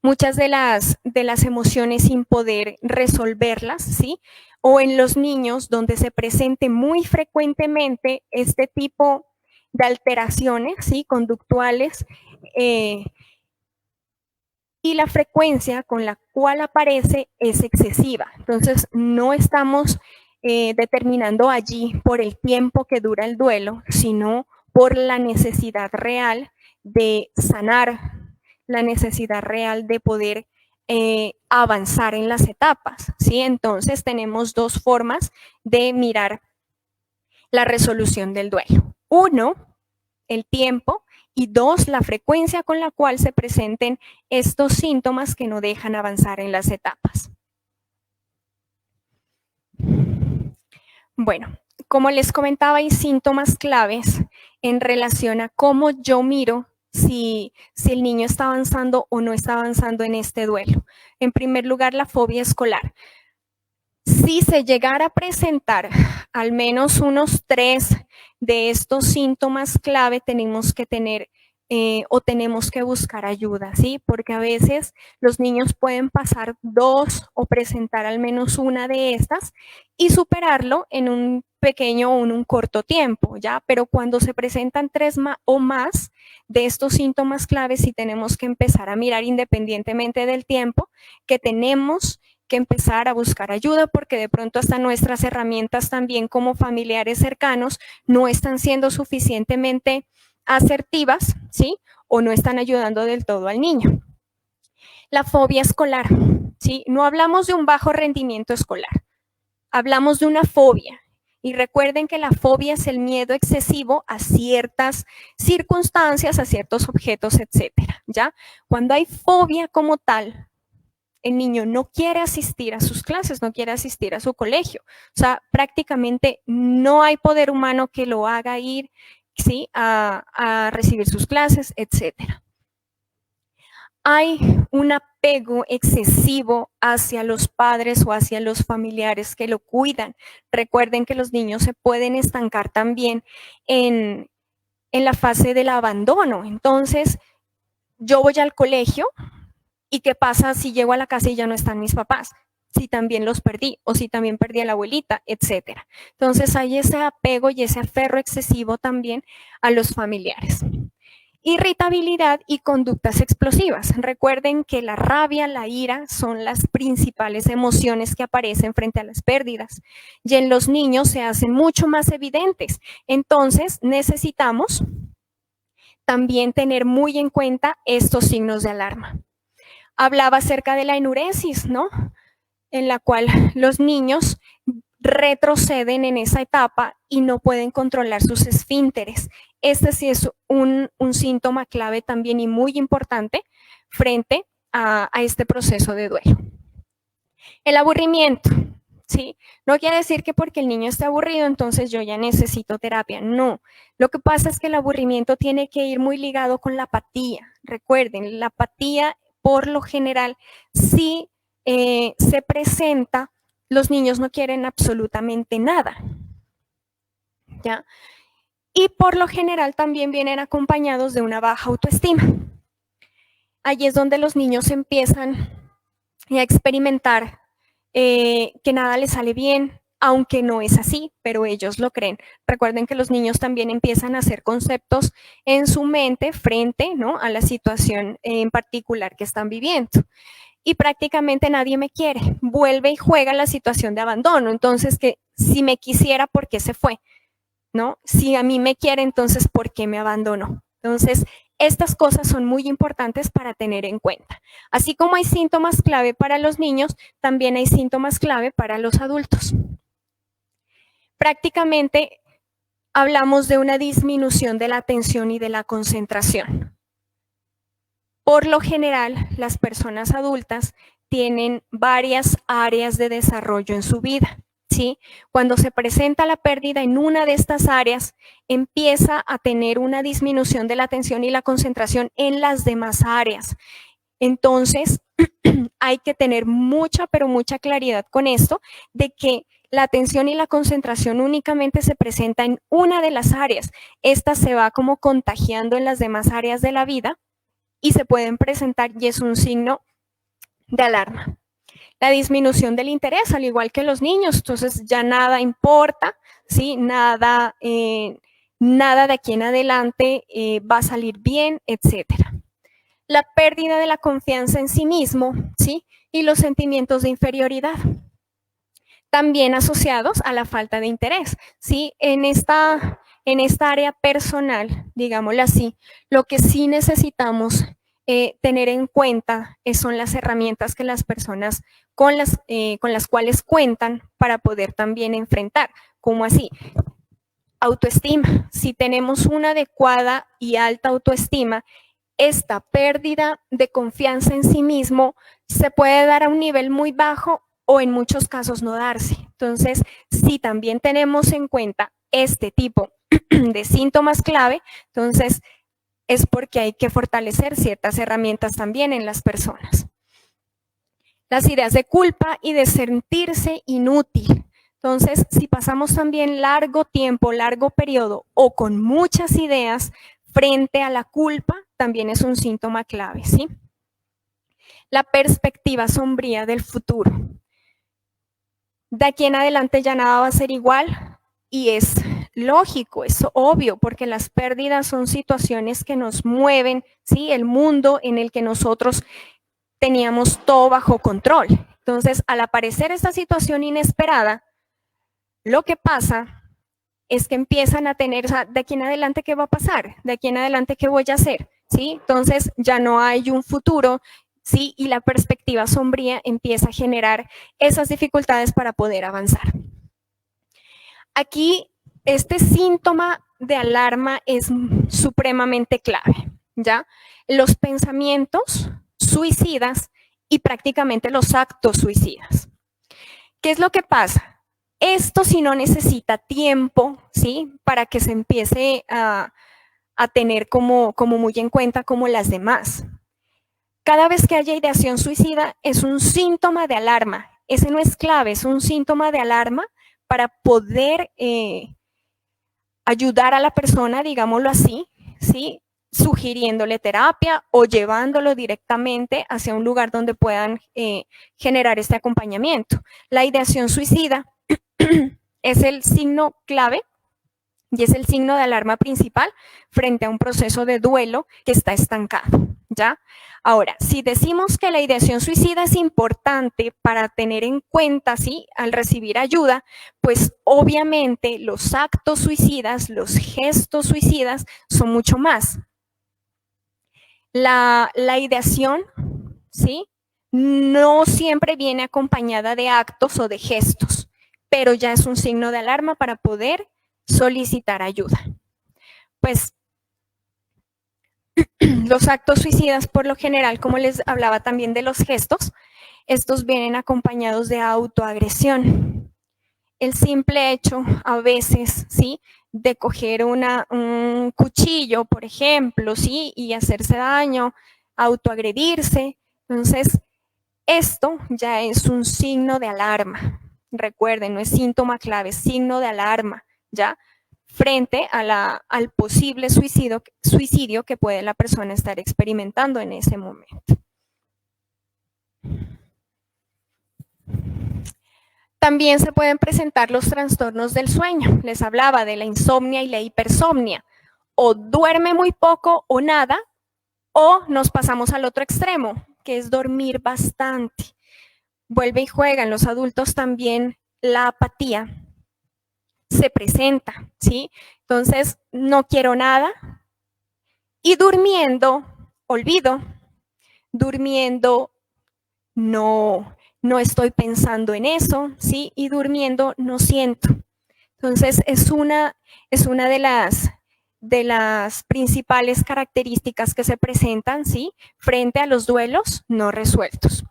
de las emociones sin poder resolverlas, ¿sí? O en los niños donde se presente muy frecuentemente este tipo de alteraciones, ¿sí? Conductuales, y la frecuencia con la cual aparece es excesiva. Entonces, no estamos determinando allí por el tiempo que dura el duelo, sino por la necesidad real de sanar, la necesidad real de poder avanzar en las etapas, ¿sí? Entonces tenemos dos formas de mirar la resolución del duelo. Uno, el tiempo, y dos, la frecuencia con la cual se presenten estos síntomas que no dejan avanzar en las etapas. Bueno, como les comentaba, hay síntomas claves en relación a cómo yo miro si el niño está avanzando o no está avanzando en este duelo. En primer lugar, la fobia escolar. Si se llegara a presentar al menos unos 3 de estos síntomas clave, tenemos que tener o tenemos que buscar ayuda, ¿sí? Porque a veces los niños pueden pasar 2 o presentar al menos una de estas y superarlo en un pequeño o en un corto tiempo, ¿ya? Pero cuando se presentan 3 o más de estos síntomas claves, sí tenemos que empezar a mirar independientemente del tiempo que tenemos que empezar a buscar ayuda, porque de pronto hasta nuestras herramientas también como familiares cercanos no están siendo suficientemente asertivas, ¿sí? O no están ayudando del todo al niño. La fobia escolar, ¿sí? No hablamos de un bajo rendimiento escolar, hablamos de una fobia. Y recuerden que la fobia es el miedo excesivo a ciertas circunstancias, a ciertos objetos, etcétera, ¿ya? Cuando hay fobia como tal, el niño no quiere asistir a sus clases, no quiere asistir a su colegio. O sea, prácticamente no hay poder humano que lo haga ir, ¿sí? a recibir sus clases, etc. Hay un apego excesivo hacia los padres o hacia los familiares que lo cuidan. Recuerden que los niños se pueden estancar también en la fase del abandono. Entonces, yo voy al colegio, ¿y qué pasa si llego a la casa y ya no están mis papás? Si también los perdí o si también perdí a la abuelita, etcétera. Entonces hay ese apego y ese aferro excesivo también a los familiares. Irritabilidad y conductas explosivas. Recuerden que la rabia, la ira son las principales emociones que aparecen frente a las pérdidas y en los niños se hacen mucho más evidentes. Entonces necesitamos también tener muy en cuenta estos signos de alarma. Hablaba acerca de la enuresis, ¿no? En la cual los niños retroceden en esa etapa y no pueden controlar sus esfínteres. Este sí es un síntoma clave también y muy importante frente a este proceso de duelo. El aburrimiento, ¿sí? No quiere decir que porque el niño esté aburrido, entonces yo ya necesito terapia. No, lo que pasa es que el aburrimiento tiene que ir muy ligado con la apatía. Recuerden, la apatía por lo general, si se presenta, los niños no quieren absolutamente nada, ¿ya? Y por lo general también vienen acompañados de una baja autoestima. Allí es donde los niños empiezan a experimentar que nada les sale bien, aunque no es así, pero ellos lo creen. Recuerden que los niños también empiezan a hacer conceptos en su mente frente, ¿no?, a la situación en particular que están viviendo. Y prácticamente nadie me quiere. Vuelve y juega la situación de abandono. Entonces, que si me quisiera, ¿por qué se fue? ¿No? Si a mí me quiere, entonces, ¿por qué me abandonó? Entonces, estas cosas son muy importantes para tener en cuenta. Así como hay síntomas clave para los niños, también hay síntomas clave para los adultos. Prácticamente hablamos de una disminución de la atención y de la concentración. Por lo general, las personas adultas tienen varias áreas de desarrollo en su vida, ¿sí? Cuando se presenta la pérdida en una de estas áreas, empieza a tener una disminución de la atención y la concentración en las demás áreas. Entonces, hay que tener mucha, pero mucha claridad con esto, de que la atención y la concentración únicamente se presenta en una de las áreas. Esta se va como contagiando en las demás áreas de la vida y se pueden presentar y es un signo de alarma. La disminución del interés, al igual que los niños, entonces ya nada importa, ¿sí? Nada de aquí en adelante va a salir bien, etcétera. La pérdida de la confianza en sí mismo, ¿sí? Y los sentimientos de inferioridad, también asociados a la falta de interés, ¿sí? En esta área personal, digámoslo así, lo que sí necesitamos tener en cuenta son las herramientas que las personas con las cuales cuentan para poder también enfrentar. ¿Cómo así? Autoestima. Si tenemos una adecuada y alta autoestima, esta pérdida de confianza en sí mismo se puede dar a un nivel muy bajo o en muchos casos no darse. Entonces, si también tenemos en cuenta este tipo de síntomas clave, entonces es porque hay que fortalecer ciertas herramientas también en las personas. Las ideas de culpa y de sentirse inútil. Entonces, si pasamos también largo tiempo, largo periodo o con muchas ideas frente a la culpa, también es un síntoma clave, ¿sí? La perspectiva sombría del futuro. De aquí en adelante ya nada va a ser igual y es lógico, es obvio, porque las pérdidas son situaciones que nos mueven, ¿sí? El mundo en el que nosotros teníamos todo bajo control. Entonces, al aparecer esta situación inesperada, lo que pasa es que empiezan a tener, o sea, de aquí en adelante, ¿qué va a pasar? De aquí en adelante, ¿qué voy a hacer? ¿Sí? Entonces, ya no hay un futuro, ¿sí? Y la perspectiva sombría empieza a generar esas dificultades para poder avanzar. Aquí, este síntoma de alarma es supremamente clave, ¿ya? Los pensamientos suicidas y prácticamente los actos suicidas. ¿Qué es lo que pasa? Esto si no necesita tiempo, ¿sí? Para que se empiece a tener como muy en cuenta como las demás. Cada vez que haya ideación suicida es un síntoma de alarma. Ese no es clave, es un síntoma de alarma para poder ayudar a la persona, digámoslo así, ¿sí? Sugiriéndole terapia o llevándolo directamente hacia un lugar donde puedan generar este acompañamiento. La ideación suicida es el signo clave y es el signo de alarma principal frente a un proceso de duelo que está estancado, ¿ya? Ahora, si decimos que la ideación suicida es importante para tener en cuenta, ¿sí? Al recibir ayuda, pues obviamente los actos suicidas, los gestos suicidas son mucho más. La ideación, ¿sí? No siempre viene acompañada de actos o de gestos, pero ya es un signo de alarma para poder solicitar ayuda. Pues los actos suicidas por lo general, como les hablaba también de los gestos, estos vienen acompañados de autoagresión. El simple hecho a veces, ¿sí? De coger un cuchillo, por ejemplo, ¿sí? Y hacerse daño, autoagredirse. Entonces, esto ya es un signo de alarma. Recuerden, no es síntoma clave, es signo de alarma, ¿ya? Frente a al posible suicidio que puede la persona estar experimentando en ese momento. También se pueden presentar los trastornos del sueño. Les hablaba de la insomnia y la hipersomnia. O duerme muy poco o nada, o nos pasamos al otro extremo, que es dormir bastante. Vuelve y juega. En los adultos también la apatía se presenta, ¿sí? Entonces, no quiero nada. Y durmiendo, olvido. Durmiendo, no estoy pensando en eso, ¿sí? Y durmiendo no siento. Entonces, es una de las principales características que se presentan, ¿sí? Frente a los duelos no resueltos.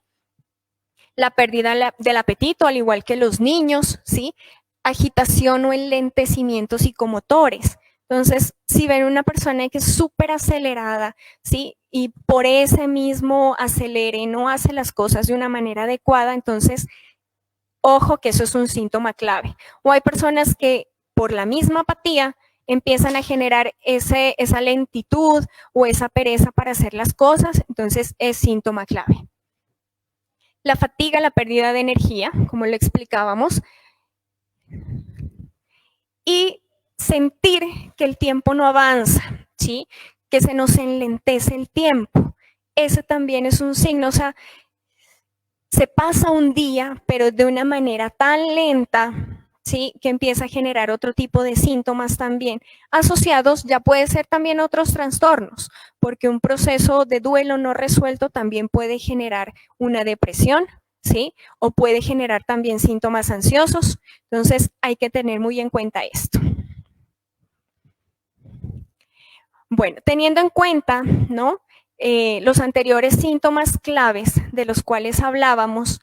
La pérdida del apetito, al igual que los niños, ¿sí? Agitación o enlentecimientos psicomotores. Entonces, si ven una persona que es súper acelerada, ¿sí? Y por ese mismo acelere no hace las cosas de una manera adecuada, entonces, ojo que eso es un síntoma clave. O hay personas que por la misma apatía empiezan a generar esa lentitud o esa pereza para hacer las cosas, entonces es síntoma clave. La fatiga, la pérdida de energía, como lo explicábamos, y sentir que el tiempo no avanza, ¿sí? Que se nos enlentece el tiempo. Ese también es un signo, o sea, se pasa un día, pero de una manera tan lenta, ¿sí? Que empieza a generar otro tipo de síntomas también asociados, ya puede ser también otros trastornos, porque un proceso de duelo no resuelto también puede generar una depresión, ¿sí? O puede generar también síntomas ansiosos. Entonces hay que tener muy en cuenta esto. Bueno, teniendo en cuenta, ¿no? Los anteriores síntomas claves de los cuales hablábamos,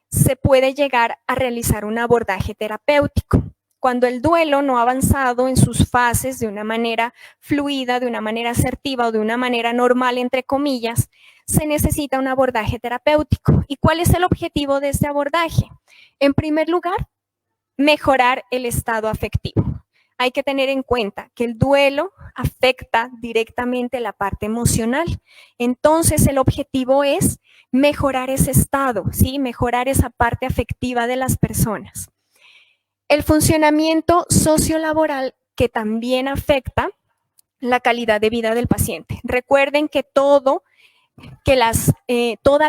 se puede llegar a realizar un abordaje terapéutico. Cuando el duelo no ha avanzado en sus fases de una manera fluida, de una manera asertiva o de una manera normal, entre comillas, se necesita un abordaje terapéutico. ¿Y cuál es el objetivo de este abordaje? En primer lugar, mejorar el estado afectivo. Hay que tener en cuenta que el duelo afecta directamente la parte emocional. Entonces, el objetivo es mejorar ese estado, ¿sí? Mejorar esa parte afectiva de las personas. El funcionamiento sociolaboral que también afecta la calidad de vida del paciente. Recuerden que todas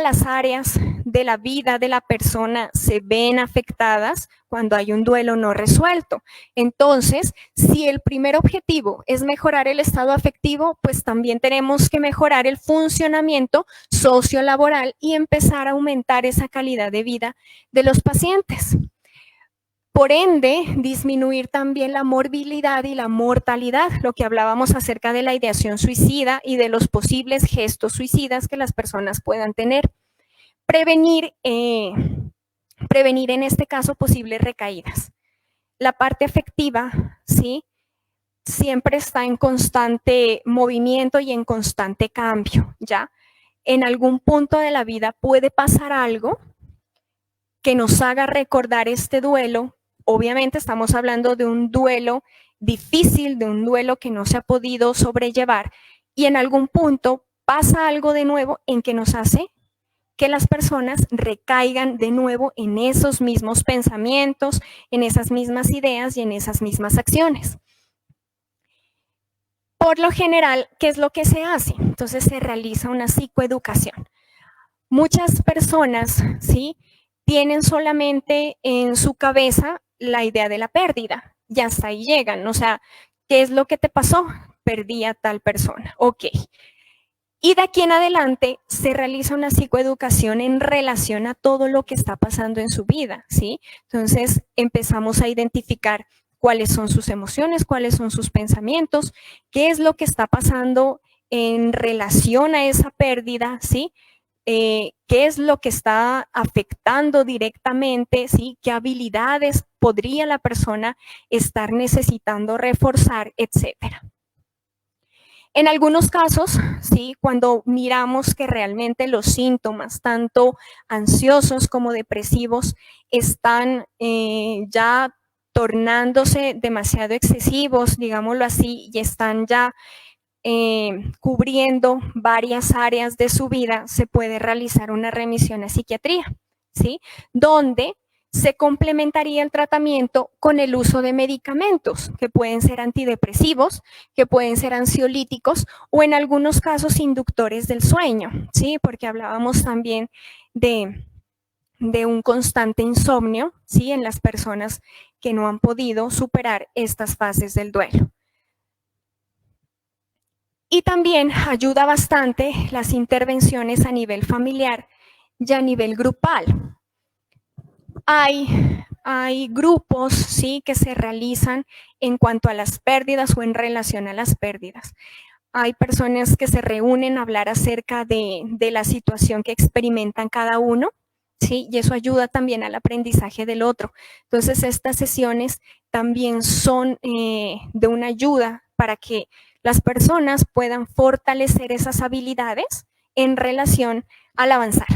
las áreas de la vida de la persona se ven afectadas cuando hay un duelo no resuelto. Entonces, si el primer objetivo es mejorar el estado afectivo, pues también tenemos que mejorar el funcionamiento sociolaboral y empezar a aumentar esa calidad de vida de los pacientes. Por ende, disminuir también la morbilidad y la mortalidad, lo que hablábamos acerca de la ideación suicida y de los posibles gestos suicidas que las personas puedan tener. Prevenir en este caso posibles recaídas. La parte afectiva, ¿sí? Siempre está en constante movimiento y en constante cambio, ¿ya? En algún punto de la vida puede pasar algo que nos haga recordar este duelo. Obviamente estamos hablando de un duelo difícil, de un duelo que no se ha podido sobrellevar, y en algún punto pasa algo de nuevo en que nos hace que las personas recaigan de nuevo en esos mismos pensamientos, en esas mismas ideas y en esas mismas acciones. Por lo general, ¿qué es lo que se hace? Entonces se realiza una psicoeducación. Muchas personas, ¿sí?, tienen solamente en su cabeza la idea de la pérdida y hasta ahí llegan. O sea, ¿qué es lo que te pasó? Perdí a tal persona. Ok. Y de aquí en adelante se realiza una psicoeducación en relación a todo lo que está pasando en su vida, ¿sí? Entonces empezamos a identificar cuáles son sus emociones, cuáles son sus pensamientos, qué es lo que está pasando en relación a esa pérdida, ¿sí? Qué es lo que está afectando directamente, ¿sí? Qué habilidades podría la persona estar necesitando reforzar, etcétera. En algunos casos, ¿sí?, cuando miramos que realmente los síntomas, tanto ansiosos como depresivos, están ya tornándose demasiado excesivos, digámoslo así, y están ya cubriendo varias áreas de su vida, se puede realizar una remisión a psiquiatría, ¿sí?, donde se complementaría el tratamiento con el uso de medicamentos que pueden ser antidepresivos, que pueden ser ansiolíticos o en algunos casos inductores del sueño, ¿sí? Porque hablábamos también de un constante insomnio, ¿sí?, en las personas que no han podido superar estas fases del duelo. Y también ayuda bastante las intervenciones a nivel familiar y a nivel grupal. Hay grupos, ¿sí?, que se realizan en cuanto a las pérdidas o en relación a las pérdidas. Hay personas que se reúnen a hablar acerca de la situación que experimentan cada uno, ¿sí?, y eso ayuda también al aprendizaje del otro. Entonces, estas sesiones también son de una ayuda para que las personas puedan fortalecer esas habilidades en relación al avanzar.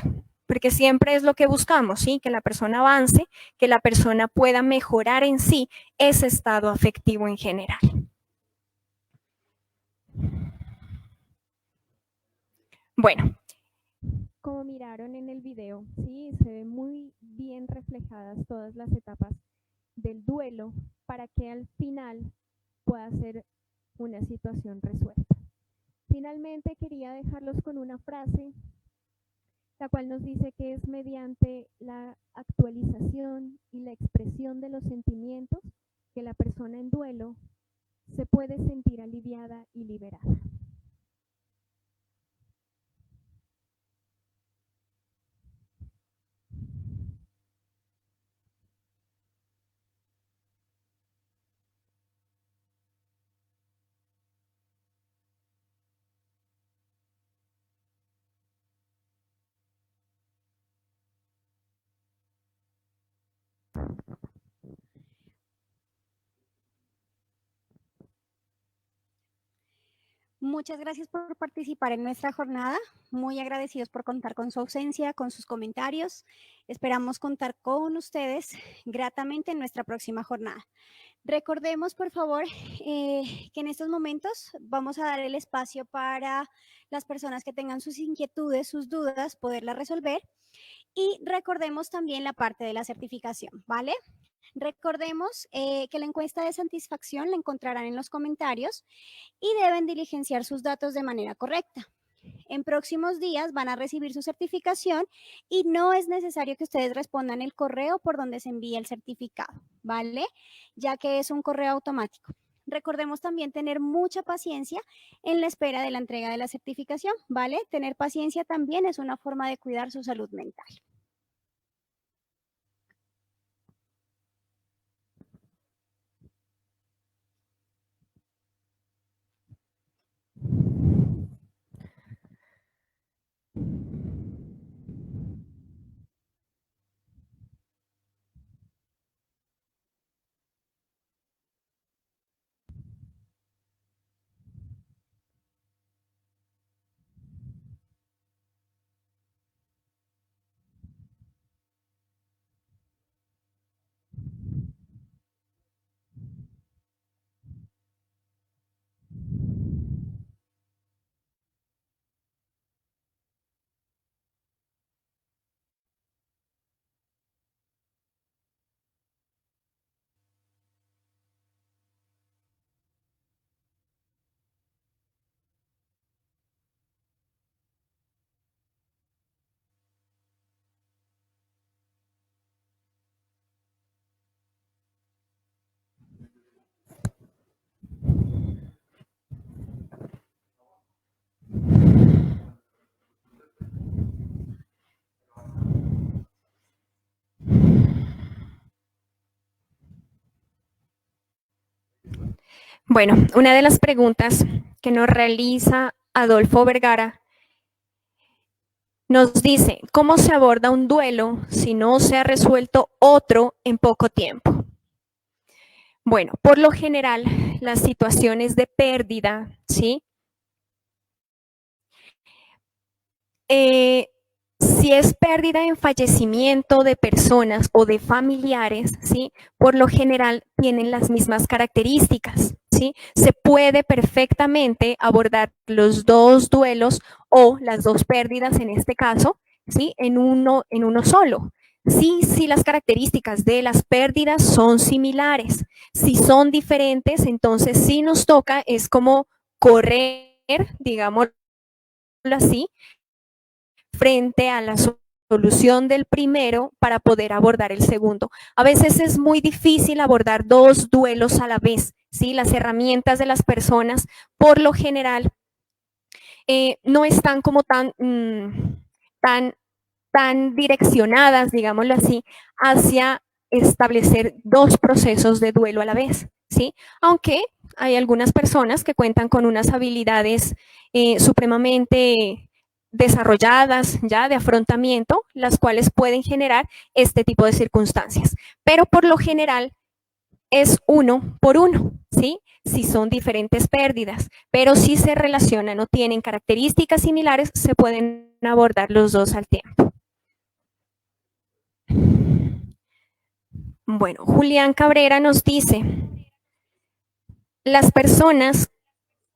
Porque siempre es lo que buscamos, ¿sí?, que la persona avance, que la persona pueda mejorar en sí ese estado afectivo en general. Bueno, como miraron en el video, sí, se ven muy bien reflejadas todas las etapas del duelo para que al final pueda ser una situación resuelta. Finalmente quería dejarlos con una frase la cual nos dice que es mediante la actualización y la expresión de los sentimientos que la persona en duelo se puede sentir aliviada y liberada. Muchas gracias por participar en nuestra jornada. Muy agradecidos por contar con su ausencia, con sus comentarios. Esperamos contar con ustedes gratamente en nuestra próxima jornada. Recordemos, por favor, que en estos momentos vamos a dar el espacio para las personas que tengan sus inquietudes, sus dudas, poderlas resolver. Y recordemos también la parte de la certificación, ¿vale? Recordemos que la encuesta de satisfacción la encontrarán en los comentarios y deben diligenciar sus datos de manera correcta. En próximos días van a recibir su certificación y no es necesario que ustedes respondan el correo por donde se envía el certificado, ¿vale? Ya que es un correo automático. Recordemos también tener mucha paciencia en la espera de la entrega de la certificación, ¿vale? Tener paciencia también es una forma de cuidar su salud mental. Bueno, una de las preguntas que nos realiza Adolfo Vergara nos dice, ¿cómo se aborda un duelo si no se ha resuelto otro en poco tiempo? Bueno, por lo general, las situaciones de pérdida, ¿sí? Si es pérdida en fallecimiento de personas o de familiares, ¿sí? Por lo general tienen las mismas características, ¿sí? Se puede perfectamente abordar los dos duelos o las dos pérdidas en este caso, ¿sí? En uno solo. Sí, sí, las características de las pérdidas son similares. Si son diferentes, entonces sí nos toca, es como correr, digámoslo así, frente a la solución del primero para poder abordar el segundo. A veces es muy difícil abordar dos duelos a la vez, ¿sí? Las herramientas de las personas, por lo general, no están como tan direccionadas, digámoslo así, hacia establecer dos procesos de duelo a la vez, ¿sí? Aunque hay algunas personas que cuentan con unas habilidades supremamente desarrolladas ya de afrontamiento, las cuales pueden generar este tipo de circunstancias. Pero por lo general es uno por uno, ¿sí? Si son diferentes pérdidas, pero si se relacionan o tienen características similares, se pueden abordar los dos al tiempo. Bueno, Julián Cabrera nos dice, las personas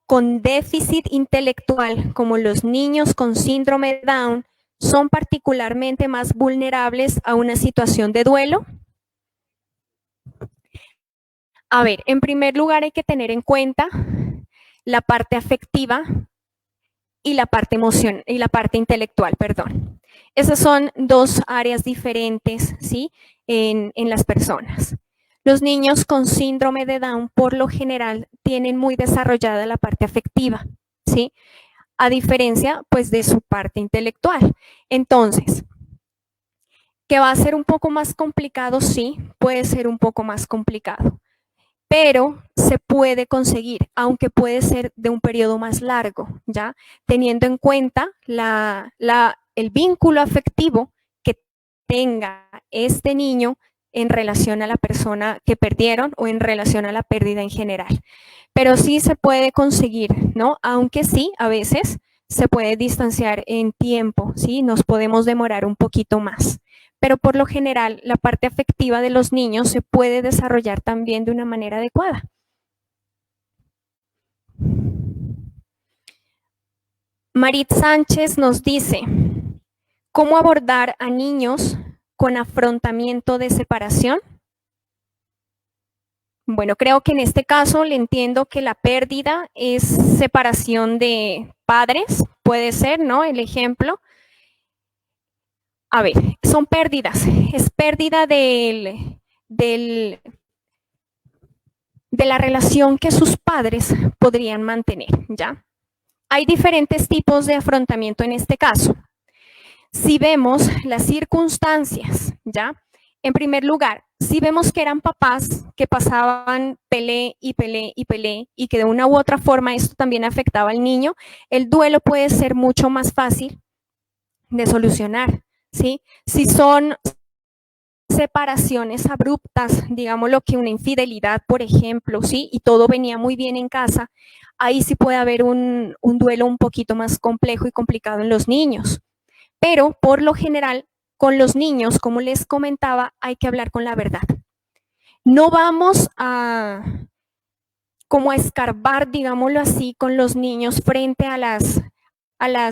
con déficit intelectual, como los niños con síndrome de Down, son particularmente más vulnerables a una situación de duelo. A ver, en primer lugar hay que tener en cuenta la parte afectiva y la parte emocional y la parte intelectual, perdón. Esas son dos áreas diferentes, ¿sí? En las personas. Los niños con síndrome de Down, por lo general, tienen muy desarrollada la parte afectiva, ¿sí? A diferencia, pues, de su parte intelectual. Entonces, ¿que va a ser un poco más complicado? Sí, puede ser un poco más complicado, pero se puede conseguir, aunque puede ser de un periodo más largo, ¿ya? Teniendo en cuenta el vínculo afectivo que tenga este niño en relación a la persona que perdieron o en relación a la pérdida en general. Pero sí se puede conseguir, ¿no? Aunque sí, a veces se puede distanciar en tiempo, ¿sí? Nos podemos demorar un poquito más. Pero por lo general, la parte afectiva de los niños se puede desarrollar también de una manera adecuada. Marit Sánchez nos dice, ¿cómo abordar a niños con afrontamiento de separación? Bueno, creo que en este caso le entiendo que la pérdida es separación de padres, puede ser, ¿no? El ejemplo. A ver, son pérdidas, es pérdida de la relación que sus padres podrían mantener, ¿ya? Hay diferentes tipos de afrontamiento en este caso. Si vemos las circunstancias, ¿ya? En primer lugar, si vemos que eran papás que pasaban pelé y pelé y pelé y que de una u otra forma esto también afectaba al niño, el duelo puede ser mucho más fácil de solucionar, ¿sí? Si son separaciones abruptas, digámoslo que una infidelidad, por ejemplo, ¿sí? Y todo venía muy bien en casa, ahí sí puede haber un duelo un poquito más complejo y complicado en los niños. Pero por lo general, con los niños, como les comentaba, hay que hablar con la verdad. No vamos a como a escarbar, digámoslo así, con los niños frente a las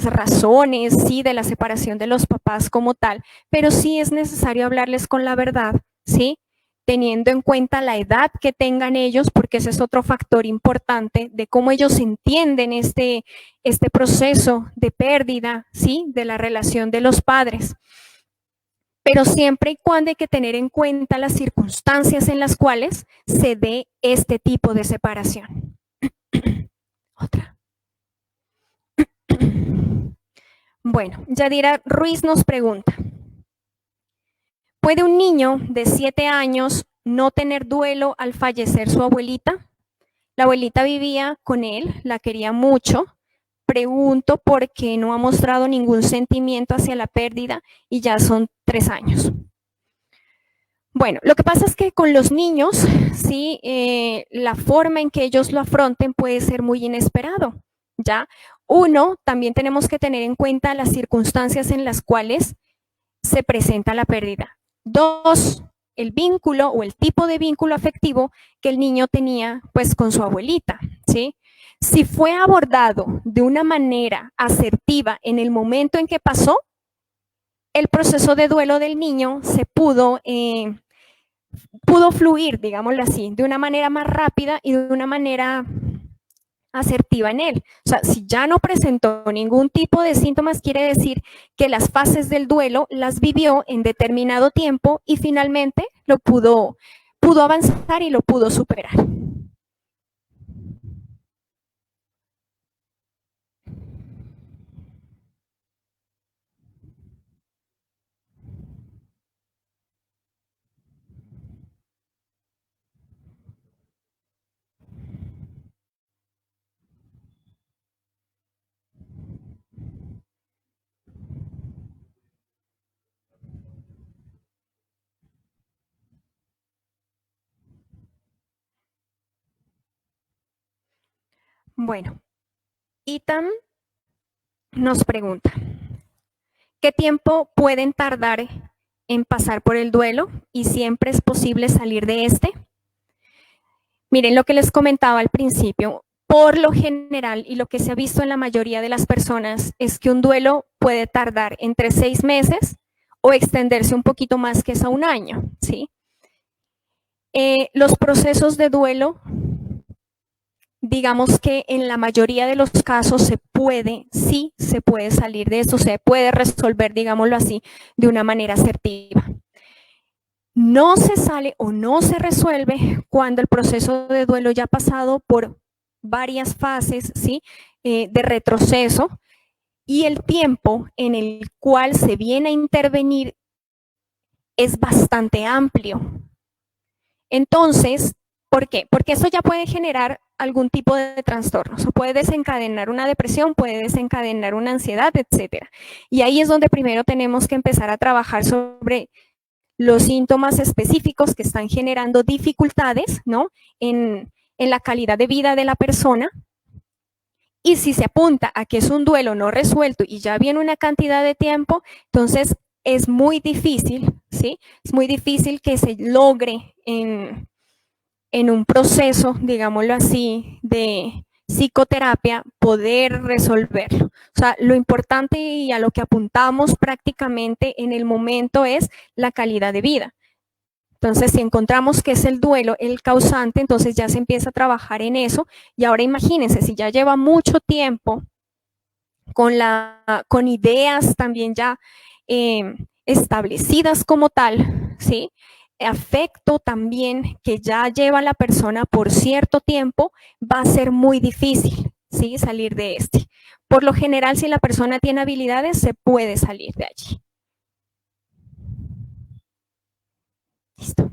razones, sí, de la separación de los papás como tal, pero sí es necesario hablarles con la verdad, ¿sí? Teniendo en cuenta la edad que tengan ellos, porque ese es otro factor importante de cómo ellos entienden este proceso de pérdida, ¿sí? De la relación de los padres. Pero siempre y cuando hay que tener en cuenta las circunstancias en las cuales se dé este tipo de separación. Otra. Bueno, Yadira Ruiz nos pregunta, ¿puede un niño de 7 años no tener duelo al fallecer su abuelita? La abuelita vivía con él, la quería mucho. Pregunto por qué no ha mostrado ningún sentimiento hacia la pérdida y ya son 3 años. Bueno, lo que pasa es que con los niños, sí, la forma en que ellos lo afronten puede ser muy inesperado, ¿ya? Uno, también tenemos que tener en cuenta las circunstancias en las cuales se presenta la pérdida. Dos, el vínculo o el tipo de vínculo afectivo que el niño tenía pues con su abuelita, ¿sí? Si fue abordado de una manera asertiva en el momento en que pasó, el proceso de duelo del niño se pudo fluir, digámoslo así, de una manera más rápida y de una manera asertiva en él. O sea, si ya no presentó ningún tipo de síntomas, quiere decir que las fases del duelo las vivió en determinado tiempo y finalmente lo pudo avanzar y lo pudo superar. Bueno, Itam nos pregunta, ¿qué tiempo pueden tardar en pasar por el duelo y siempre es posible salir de este? Miren lo que les comentaba al principio, por lo general y lo que se ha visto en la mayoría de las personas es que un duelo puede tardar entre 6 meses o extenderse un poquito más que es a un año, ¿sí? Los procesos de duelo digamos que en la mayoría de los casos sí se puede salir de esto, se puede resolver, digámoslo así, de una manera asertiva. No se sale o no se resuelve cuando el proceso de duelo ya ha pasado por varias fases, ¿sí? De retroceso, y el tiempo en el cual se viene a intervenir es bastante amplio. Entonces, ¿por qué? Porque eso ya puede generar algún tipo de trastornos, o puede desencadenar una depresión, puede desencadenar una ansiedad, etcétera. Y ahí es donde primero tenemos que empezar a trabajar sobre los síntomas específicos que están generando dificultades, ¿no? En la calidad de vida de la persona. Y si se apunta a que es un duelo no resuelto y ya viene una cantidad de tiempo, entonces es muy difícil, ¿sí? Es muy difícil que se logre en un proceso, digámoslo así, de psicoterapia, poder resolverlo. O sea, lo importante y a lo que apuntamos prácticamente en el momento es la calidad de vida. Entonces, si encontramos que es el duelo el causante, entonces ya se empieza a trabajar en eso. Y ahora imagínense, si ya lleva mucho tiempo con ideas también ya establecidas como tal, ¿sí? Afecto también que ya lleva la persona por cierto tiempo, va a ser muy difícil, ¿sí? Salir de este. Por lo general, si la persona tiene habilidades, se puede salir de allí. Listo.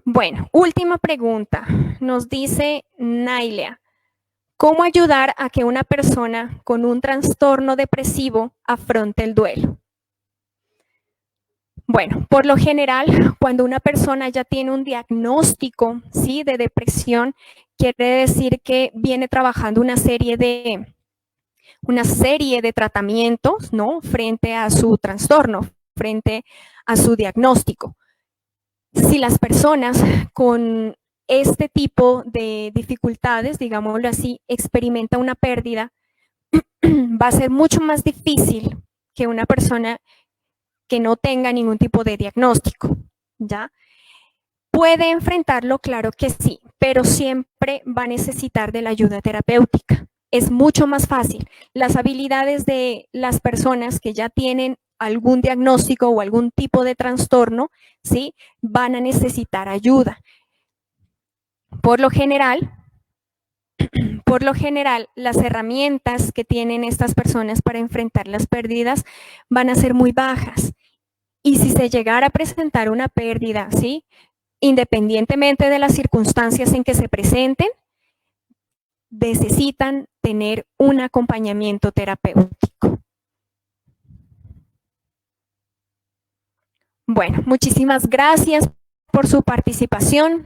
Bueno, última pregunta. Nos dice Nailea, ¿cómo ayudar a que una persona con un trastorno depresivo afronte el duelo? Bueno, por lo general, cuando una persona ya tiene un diagnóstico, ¿sí?, de depresión, quiere decir que viene trabajando una serie de tratamientos, ¿no?, frente a su trastorno, frente a su diagnóstico. Si las personas con este tipo de dificultades, digámoslo así, experimentan una pérdida, va a ser mucho más difícil que una persona que no tenga ningún tipo de diagnóstico, ¿ya? ¿Puede enfrentarlo? Claro que sí, pero siempre va a necesitar de la ayuda terapéutica. Es mucho más fácil. Las habilidades de las personas que ya tienen algún diagnóstico o algún tipo de trastorno, ¿sí?, van a necesitar ayuda. Por lo general, las herramientas que tienen estas personas para enfrentar las pérdidas van a ser muy bajas. Y si se llegara a presentar una pérdida, ¿sí?, independientemente de las circunstancias en que se presenten, necesitan tener un acompañamiento terapéutico. Bueno, muchísimas gracias por su participación.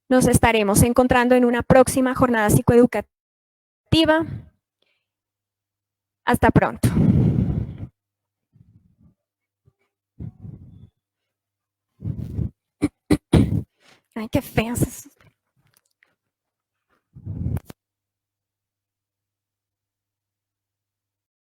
Nos estaremos encontrando en una próxima jornada psicoeducativa. Hasta pronto. Ay, qué feas.